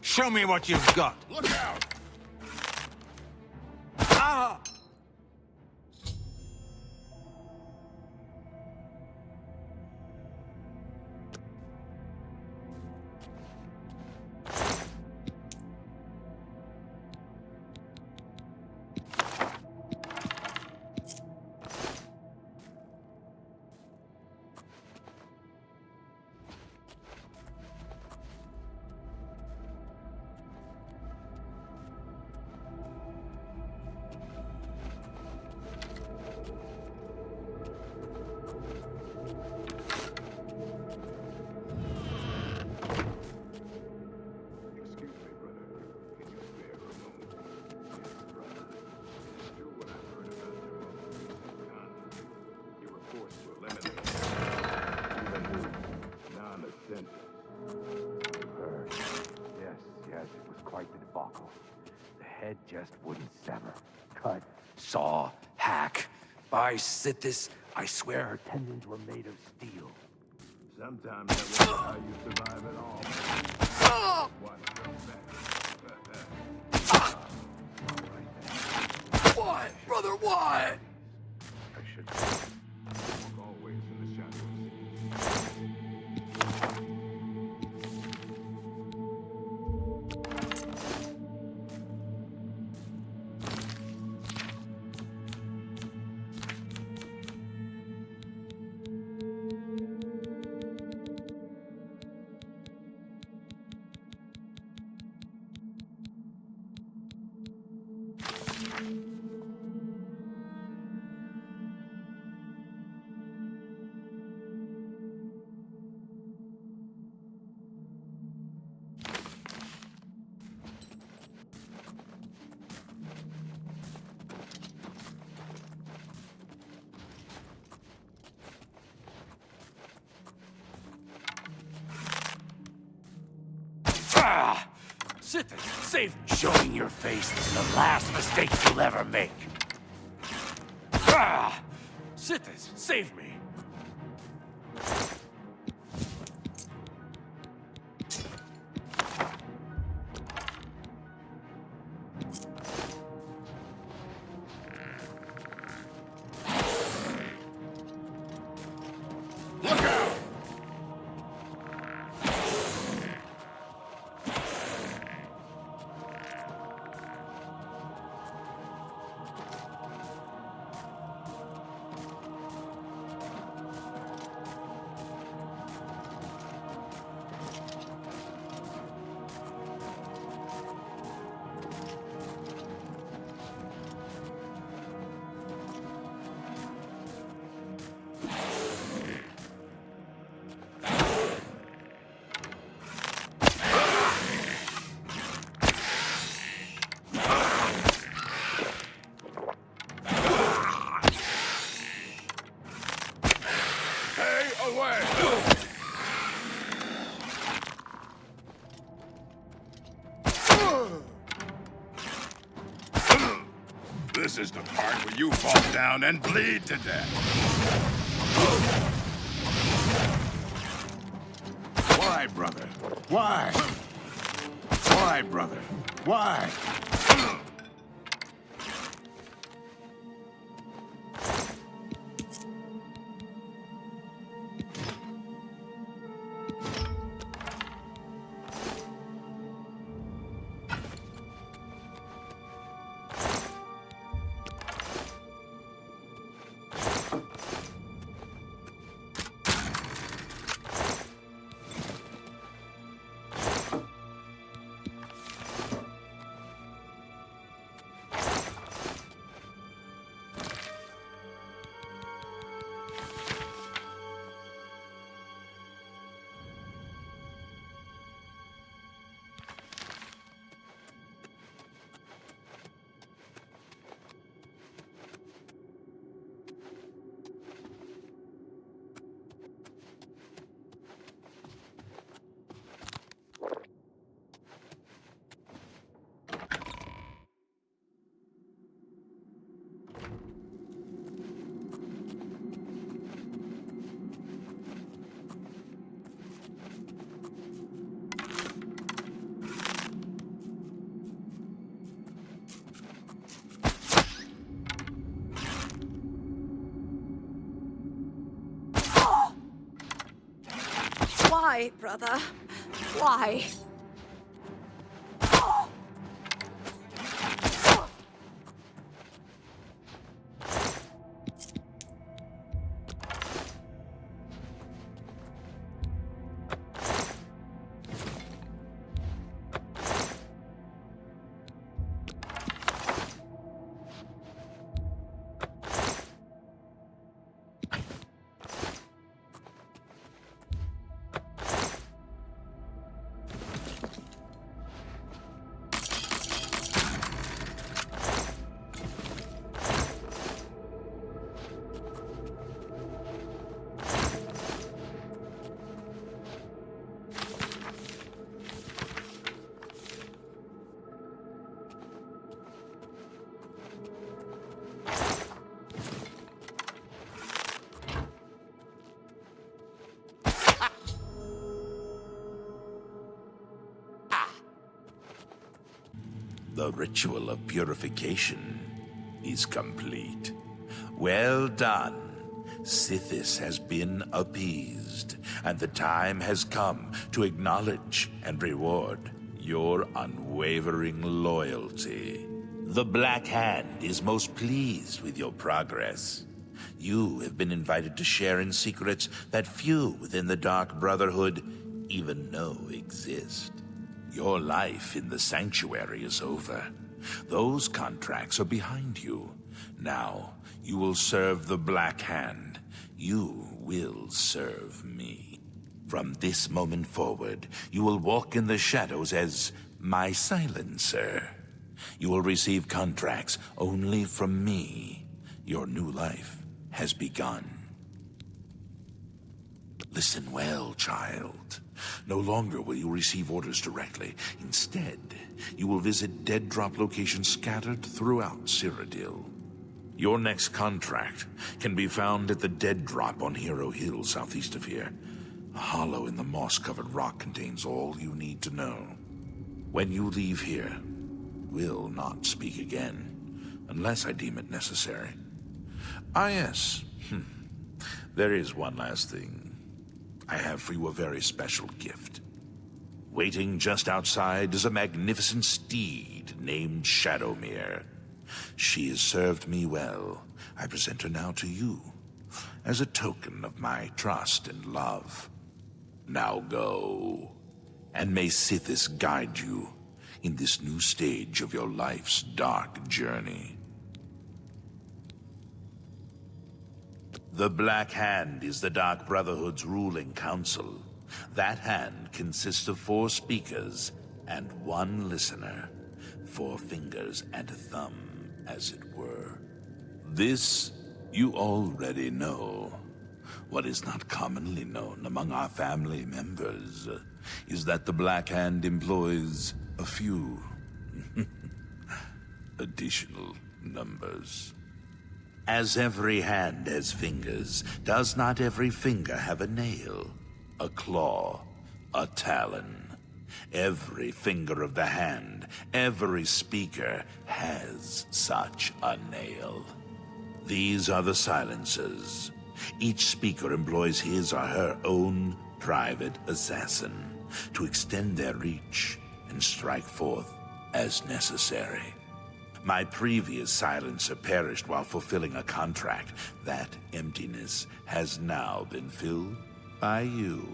Show me what you've got. Look out! Ah! Head just wouldn't sever. Cut, saw, hack. By Sithis, I swear her tendons were made of steel. Sometimes I wonder how you survive it all. What? Brother, what? I should walk always in the shadows. Sithis, save me. Showing your face is the last mistake you'll ever make. Sithis, save me. This is the part where you fall down and bleed to death. Why, brother? Why? Why, brother? Why? Why, brother? Why? The ritual of purification is complete. Well done. Sithis has been appeased, and the time has come to acknowledge and reward your unwavering loyalty. The Black Hand is most pleased with your progress. You have been invited to share in secrets that few within the Dark Brotherhood even know exist. Your life in the Sanctuary is over. Those contracts are behind you. Now, you will serve the Black Hand. You will serve me. From this moment forward, you will walk in the shadows as my silencer. You will receive contracts only from me. Your new life has begun. Listen well, child. No longer will you receive orders directly. Instead, you will visit dead drop locations scattered throughout Cyrodiil. Your next contract can be found at the Dead Drop on Hero Hill, southeast of here. A hollow in the moss-covered rock contains all you need to know. When you leave here, we'll not speak again, unless I deem it necessary. Ah, yes. There is one last thing. I have for you a very special gift. Waiting just outside is a magnificent steed named Shadowmere. She has served me well. I present her now to you, as a token of my trust and love. Now go, and may Sithis guide you in this new stage of your life's dark journey. The Black Hand is the Dark Brotherhood's ruling council. That hand consists of 4 speakers and 1 listener. 4 fingers and a thumb, as it were. This you already know. What is not commonly known among our family members is that the Black Hand employs a few additional numbers. As every hand has fingers, does not every finger have a nail, a claw, a talon? Every finger of the hand, every speaker has such a nail. These are the silencers. Each speaker employs his or her own private assassin to extend their reach and strike forth as necessary. My previous silencer perished while fulfilling a contract. That emptiness has now been filled by you.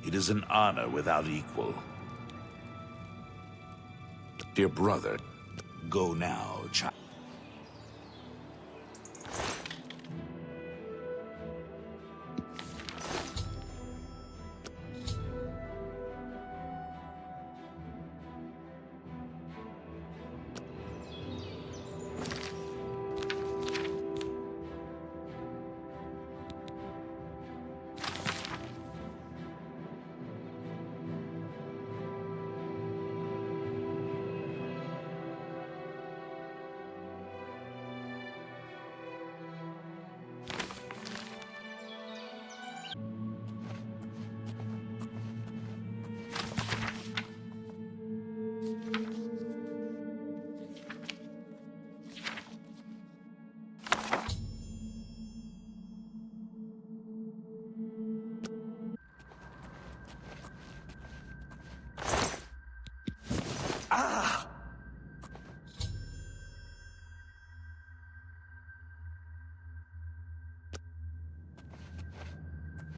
It is an honor without equal. Dear brother, go now, child.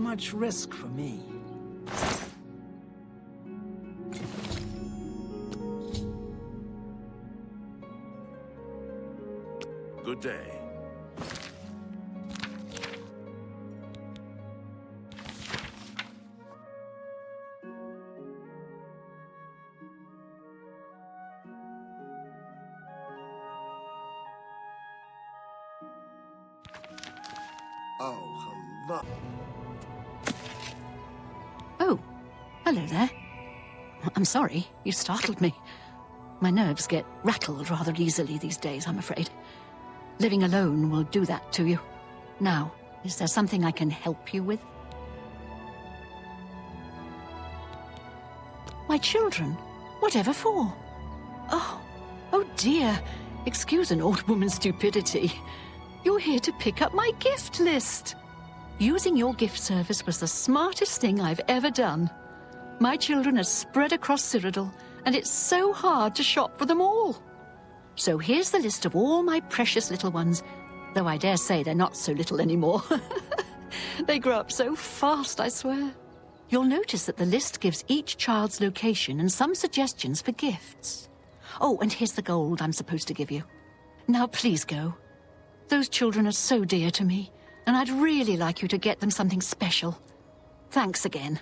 Much risk for me. Good day. Oh, hello. Oh, hello there. I'm sorry, you startled me. My nerves get rattled rather easily these days, I'm afraid. Living alone will do that to you. Now, is there something I can help you with? My children? Whatever for? Oh dear. Excuse an old woman's stupidity. You're here to pick up my gift list. Using your gift service was the smartest thing I've ever done. My children are spread across Cyrodiil, and it's so hard to shop for them all. So here's the list of all my precious little ones, though I dare say they're not so little anymore. They grow up so fast, I swear. You'll notice that the list gives each child's location and some suggestions for gifts. Oh, and here's the gold I'm supposed to give you. Now please go. Those children are so dear to me, and I'd really like you to get them something special. Thanks again.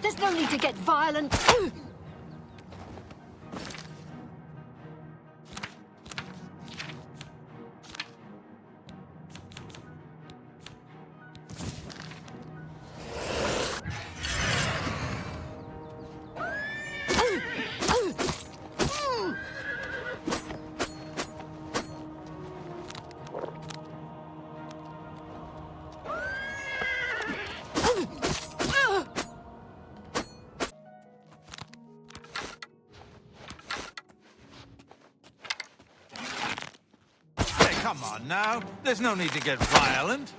There's no need to get violent. Come on now. There's no need to get violent.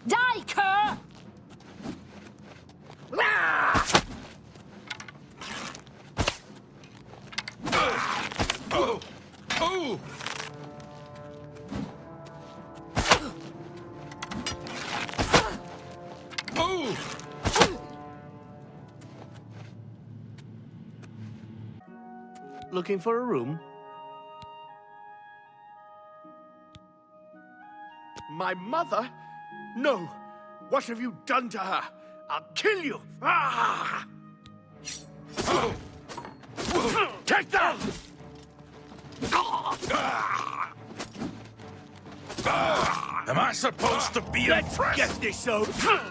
Die, cur! Oh! Oh! Looking for a room? My mother? No! What have you done to her? I'll kill you! Ah! Take that! Am I supposed to be impressed? Get this over!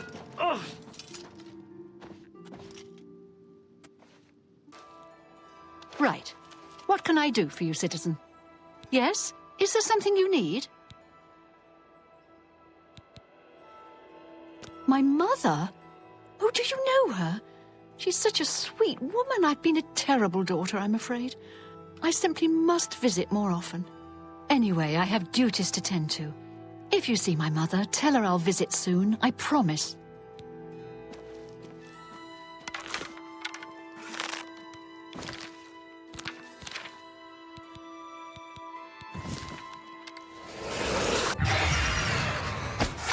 Right. What can I do for you, citizen? Yes? Is there something you need? My mother? Oh, do you know her? She's such a sweet woman. I've been a terrible daughter, I'm afraid. I simply must visit more often. Anyway, I have duties to tend to. If you see my mother, tell her I'll visit soon. I promise.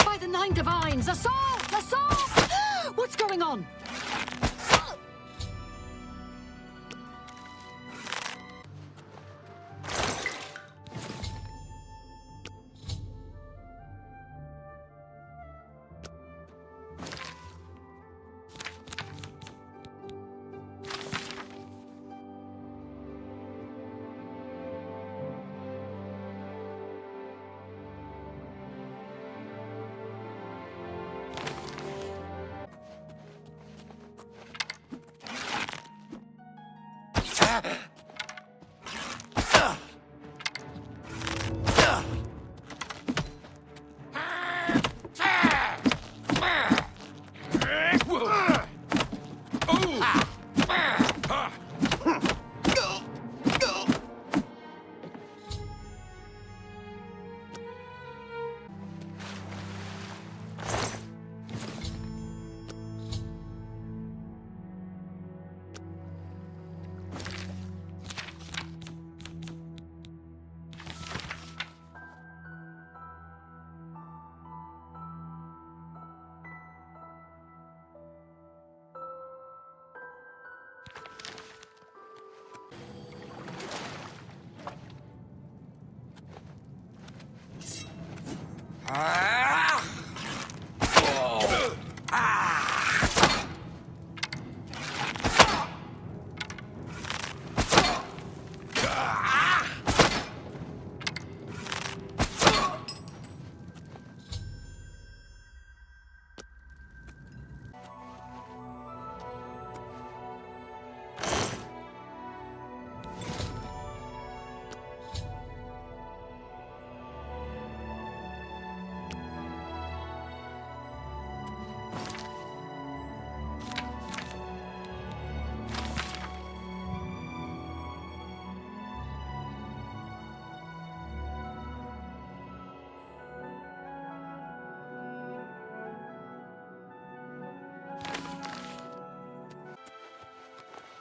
By the Nine Divines! Assault! Assault! What's going on?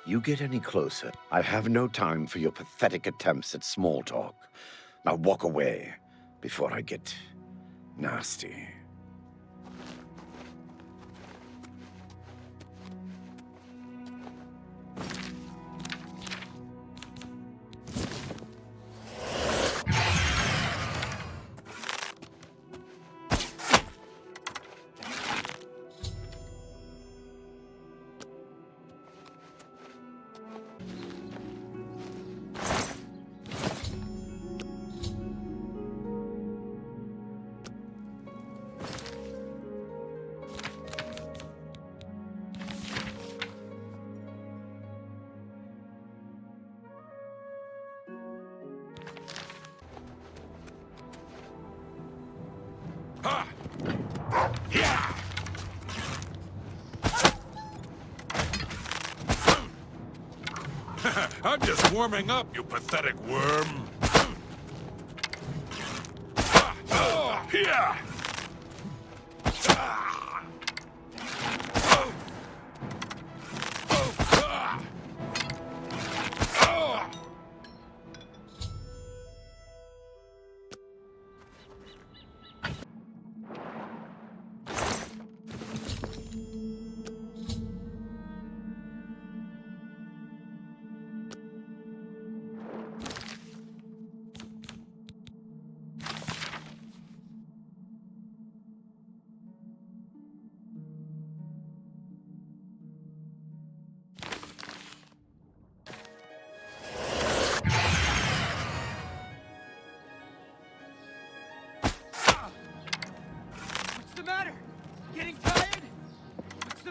You get any closer, I have no time for your pathetic attempts at small talk. Now walk away before I get nasty. I'm just warming up, you pathetic worm. Here!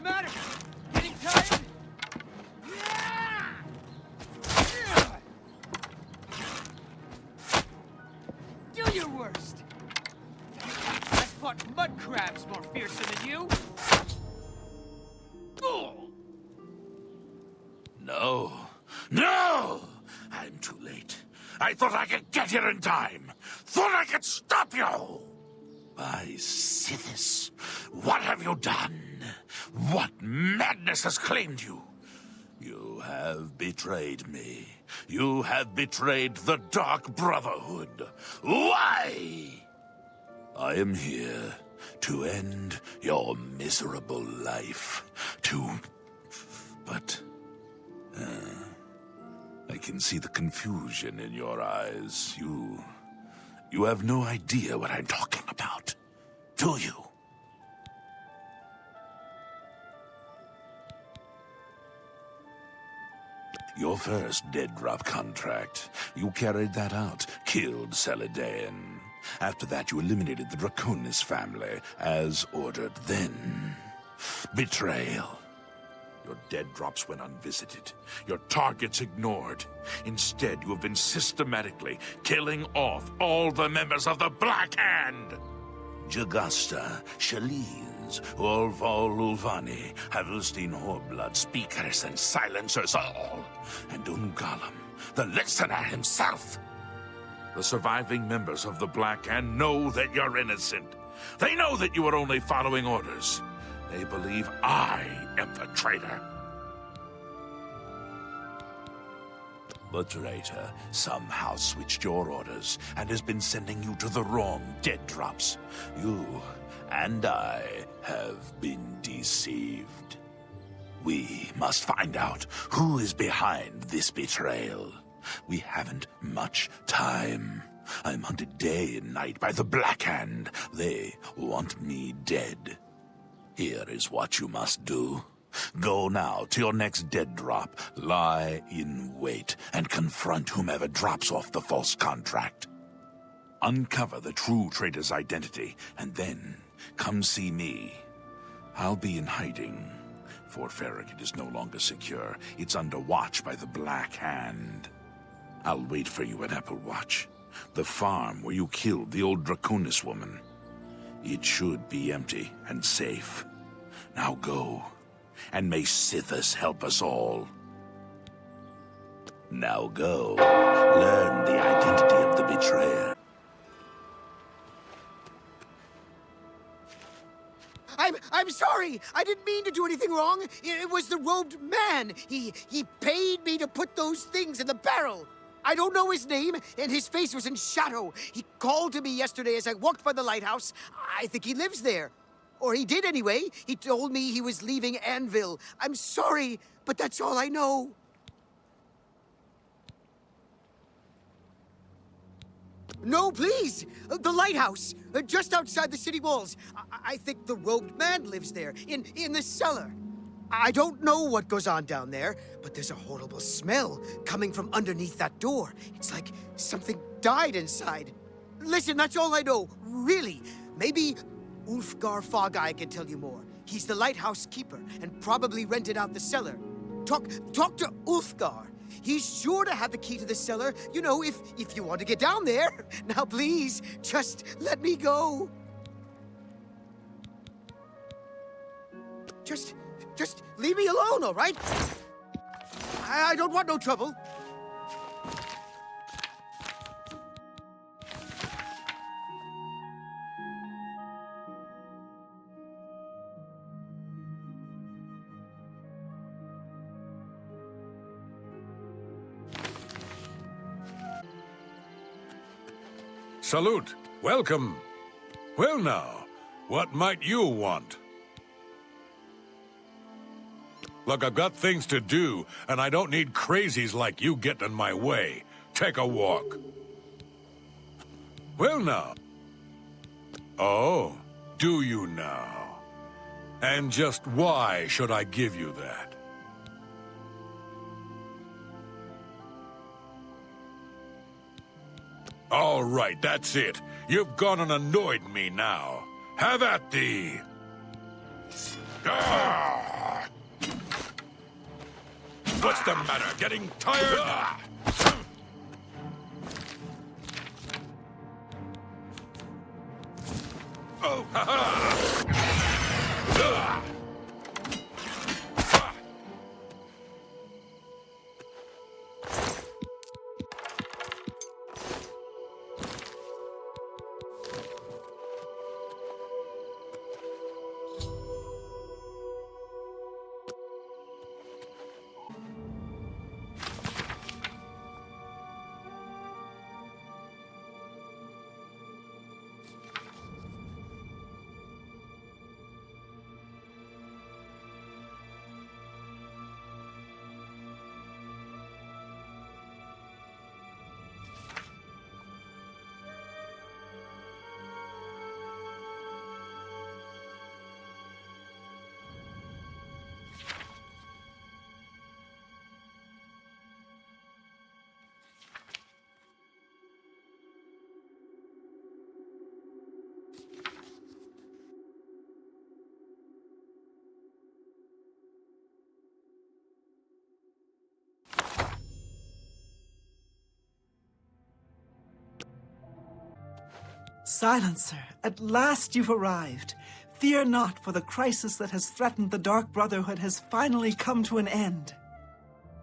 matter? Getting tired? Do your worst. I've fought mud crabs more fearsome than you. No. No! I'm too late. I thought I could get here in time. Thought I could stop you. By Sithis, what have you done? What madness has claimed you? You have betrayed me. You have betrayed the Dark Brotherhood. Why? I am here to end your miserable life. But I can see the confusion in your eyes. You have no idea what I'm talking about, do you? Your first dead drop contract. You carried that out, killed Celidaean. After that, you eliminated the Draconis family, as ordered. Then, betrayal. Your dead drops went unvisited. Your targets ignored. Instead, you have been systematically killing off all the members of the Black Hand. Jagasta, Shalines, Ulval Ulvani, Havelstein Horblood, speakers and silencers all. And Ungalam, the listener himself. The surviving members of the Black Hand know that you're innocent. They know that you are only following orders. They believe I am the traitor. The traitor somehow switched your orders and has been sending you to the wrong dead drops. You and I have been deceived. We must find out who is behind this betrayal. We haven't much time. I'm hunted day and night by the Black Hand. They want me dead. Here is what you must do. Go now to your next dead drop, lie in wait, and confront whomever drops off the false contract. Uncover the true traitor's identity, and then come see me. I'll be in hiding. Fort Farragut is no longer secure. It's under watch by the Black Hand. I'll wait for you at Applewatch, the farm where you killed the old Draconis woman. It should be empty and safe. Now go, and may Sithis help us all. Now go, learn the identity of the betrayer. I'm sorry! I didn't mean to do anything wrong! It was the robed man! He paid me to put those things in the barrel! I don't know his name, and his face was in shadow. He called to me yesterday as I walked by the lighthouse. I think he lives there. Or he did anyway. He told me he was leaving Anvil. I'm sorry, but that's all I know. No, please! The lighthouse! Just outside the city walls. I think the robed man lives there, in the cellar. I don't know what goes on down there, but there's a horrible smell coming from underneath that door. It's like something died inside. Listen, that's all I know, really. Maybe Ulfgar Fogeye can tell you more. He's the lighthouse keeper and probably rented out the cellar. Talk to Ulfgar. He's sure to have the key to the cellar, you know, if you want to get down there. Now, please, just let me go. Just leave me alone, all right? I don't want no trouble. Salute. Welcome. Well now, what might you want? Look, I've got things to do, and I don't need crazies like you getting in my way. Take a walk. Well now. Oh, do you now? And just why should I give you that? All right, that's it. You've gone and annoyed me now. Have at thee. Ah! What's the matter? Getting tired? Oh, ha ha! Silencer, at last you've arrived. Fear not, for the crisis that has threatened the Dark Brotherhood has finally come to an end.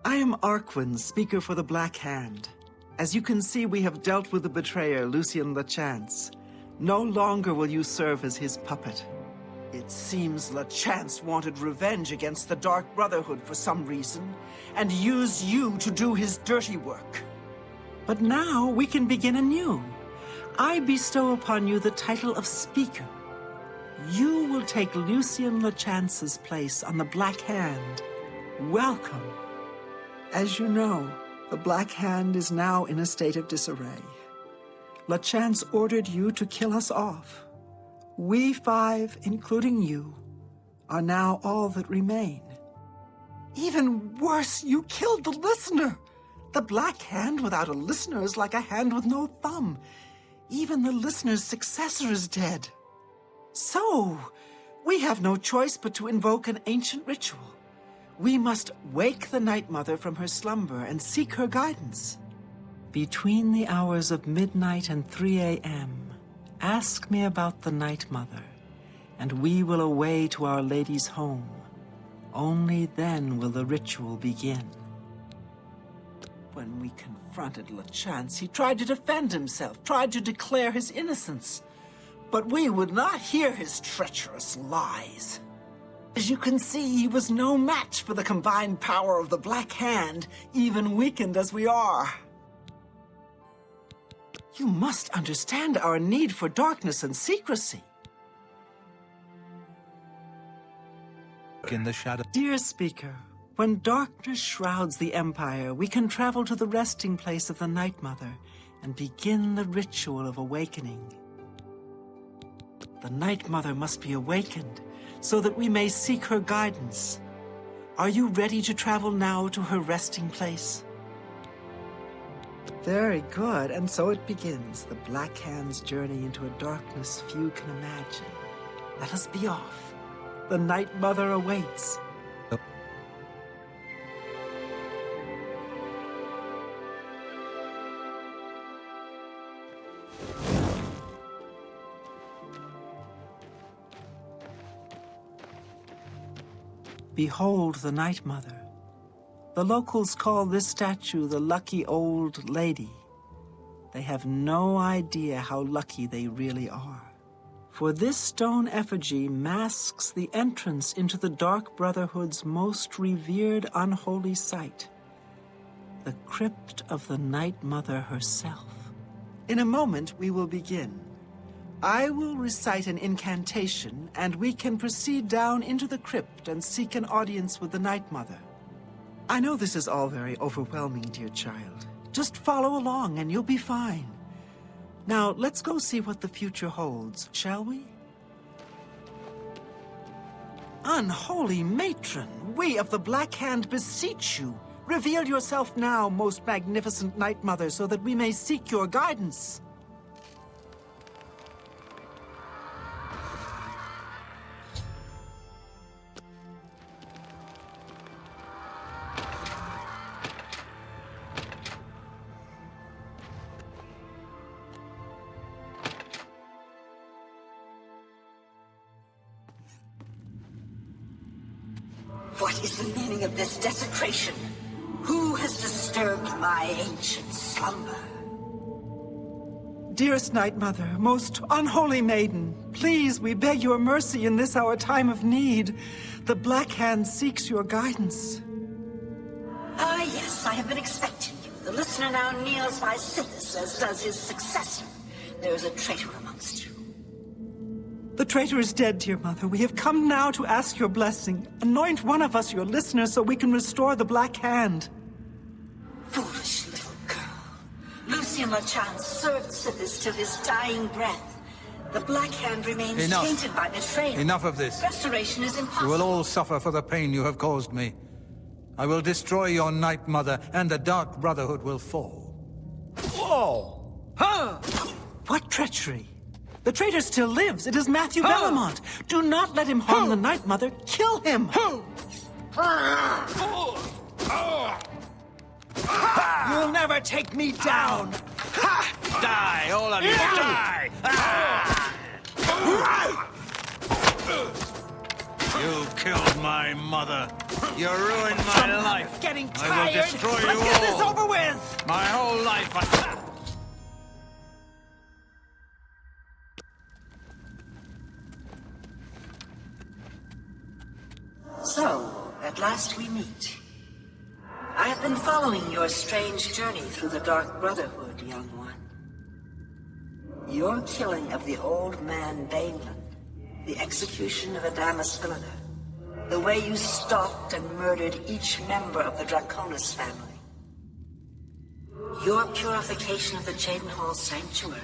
I am Arquin, speaker for the Black Hand. As you can see, we have dealt with the betrayer, Lucien LeChance. No longer will you serve as his puppet. It seems LeChance wanted revenge against the Dark Brotherhood for some reason, and used you to do his dirty work. But now we can begin anew. I bestow upon you the title of Speaker. You will take Lucien LeChance's place on the Black Hand. Welcome. As you know, the Black Hand is now in a state of disarray. LeChance ordered you to kill us off. We five, including you, are now all that remain. Even worse, you killed the listener. The Black Hand without a listener is like a hand with no thumb. Even the listener's successor is dead. So, we have no choice but to invoke an ancient ritual. We must wake the Night Mother from her slumber and seek her guidance. Between the hours of midnight and 3 a.m., ask me about the Night Mother, and we will away to Our Lady's home. Only then will the ritual begin. When we confronted LeChance, he tried to defend himself, tried to declare his innocence. But we would not hear his treacherous lies. As you can see, he was no match for the combined power of the Black Hand, even weakened as we are. You must understand our need for darkness and secrecy. In the shadow. Dear Speaker, when darkness shrouds the Empire, we can travel to the resting place of the Night Mother and begin the ritual of awakening. The Night Mother must be awakened so that we may seek her guidance. Are you ready to travel now to her resting place? Very good, and so it begins, the Black Hand's journey into a darkness few can imagine. Let us be off. The Night Mother awaits. Behold the Night Mother. The locals call this statue the Lucky Old Lady. They have no idea how lucky they really are. For this stone effigy masks the entrance into the Dark Brotherhood's most revered unholy site, the crypt of the Night Mother herself. In a moment, we will begin. I will recite an incantation, and we can proceed down into the crypt and seek an audience with the Night Mother. I know this is all very overwhelming, dear child. Just follow along and you'll be fine. Now, let's go see what the future holds, shall we? Unholy matron, we of the Black Hand beseech you. Reveal yourself now, most magnificent Night Mother, so that we may seek your guidance. What is the meaning of this desecration? Who has disturbed my ancient slumber? Dearest Night Mother, most unholy maiden, please, we beg your mercy in this our time of need. The Black Hand seeks your guidance. Ah, yes, I have been expecting you. The listener now kneels by Sithis, as does his successor. There is a traitor amongst you. The traitor is dead, dear mother. We have come now to ask your blessing. Anoint one of us your listener so we can restore the Black Hand. Foolish little girl. Lucien Lachance served Sithis till his dying breath. The Black Hand remains tainted by betrayal. Enough of this. Restoration is impossible. You will all suffer for the pain you have caused me. I will destroy your Night Mother, and the Dark Brotherhood will fall. Whoa! Huh! What treachery? The traitor still lives. It is Matthew Bellamont. Do not let him harm the Night Mother. Kill him! You'll never take me down! Die, all of you! Die! You killed my mother. You ruined my life. Getting I tired. will destroy you all. Let's get this over with. My whole life. So, at last we meet. I have been following your strange journey through the Dark Brotherhood, young one. Your killing of the old man Bainland, the execution of Adamus Villainer, the way you stalked and murdered each member of the Draconis family, your purification of the Jadenhall Sanctuary.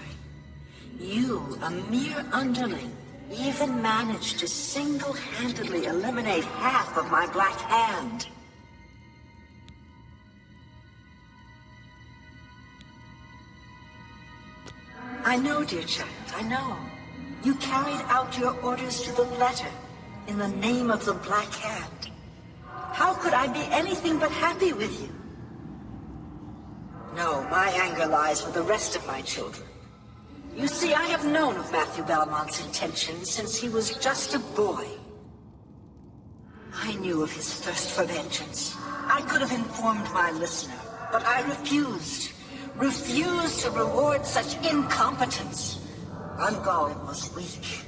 You, a mere underling, even managed to single-handedly eliminate half of my Black Hand. I know, dear child, I know. You carried out your orders to the letter in the name of the Black Hand. How could I be anything but happy with you? No, my anger lies with the rest of my children. You see, I have known of Matthew Bellamont's intentions since he was just a boy. I knew of his thirst for vengeance. I could have informed my listener, but I refused. Refused to reward such incompetence. Ungoliant was weak.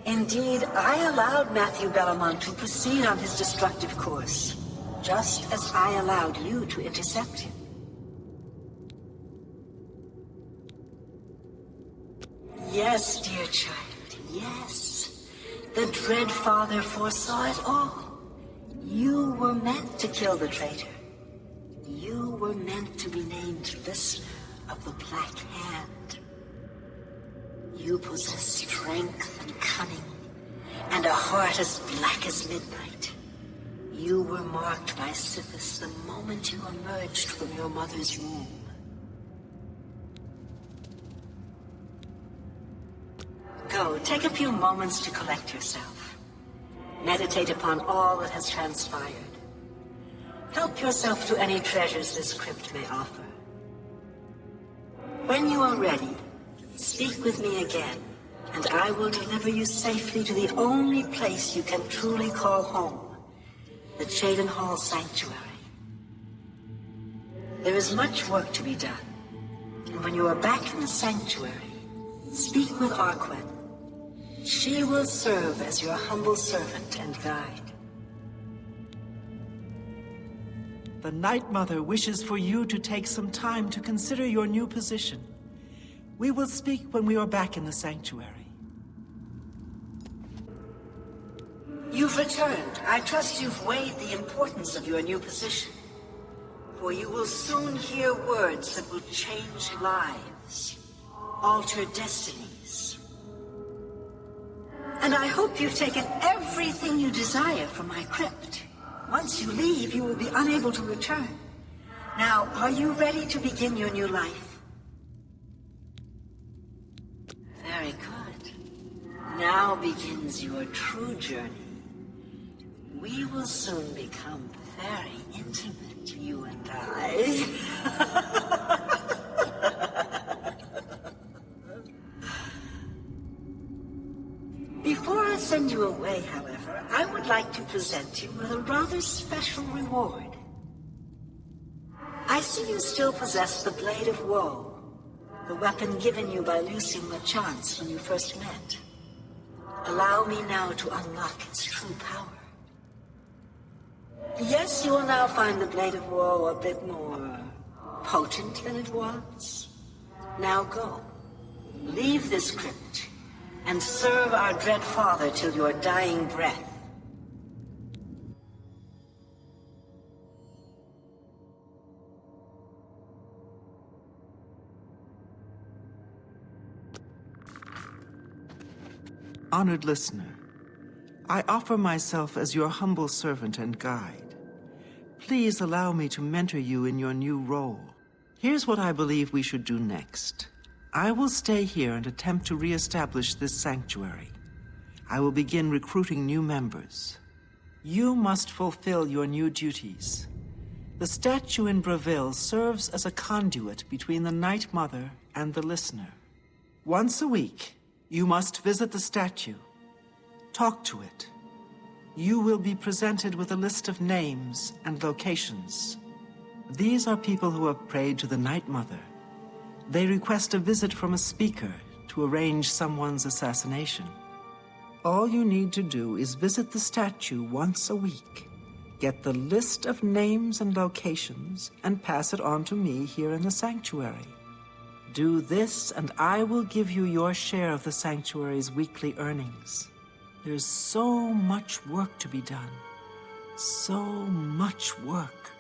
Indeed, I allowed Matthew Bellamont to proceed on his destructive course, just as I allowed you to intercept him. Yes, dear child, yes. The Dread Father foresaw it all. You were meant to kill the traitor. You were meant to be named listener of the Black Hand. You possess strength and cunning, and a heart as black as midnight. You were marked by Sithis the moment you emerged from your mother's womb. Go, take a few moments to collect yourself. Meditate upon all that has transpired. Help yourself to any treasures this crypt may offer. When you are ready, speak with me again, and I will deliver you safely to the only place you can truly call home, the Jadenhall Sanctuary. There is much work to be done, and when you are back in the Sanctuary, speak with Arquette. She will serve as your humble servant and guide. The Night Mother wishes for you to take some time to consider your new position. We will speak when we are back in the Sanctuary. You've returned. I trust you've weighed the importance of your new position. For you will soon hear words that will change lives, alter destinies. And I hope you've taken everything you desire from my crypt. Once you leave, you will be unable to return. Now, are you ready to begin your new life? Very good. Now begins your true journey. We will soon become very intimate, you and I. Before I send you away, however, I would like to present you with a rather special reward. I see you still possess the Blade of Woe, the weapon given you by Lucien LeChance when you first met. Allow me now to unlock its true power. Yes, you will now find the Blade of Woe a bit more potent than it was. Now go. Leave this crypt, and serve our dread father till your dying breath. Honored listener, I offer myself as your humble servant and guide. Please allow me to mentor you in your new role. Here's what I believe we should do next. I will stay here and attempt to re-establish this sanctuary. I will begin recruiting new members. You must fulfill your new duties. The statue in Braville serves as a conduit between the Night Mother and the listener. Once a week, you must visit the statue. Talk to it. You will be presented with a list of names and locations. These are people who have prayed to the Night Mother. They request a visit from a speaker to arrange someone's assassination. All you need to do is visit the statue once a week, get the list of names and locations, and pass it on to me here in the sanctuary. Do this, and I will give you your share of the sanctuary's weekly earnings. There's so much work to be done. So much work.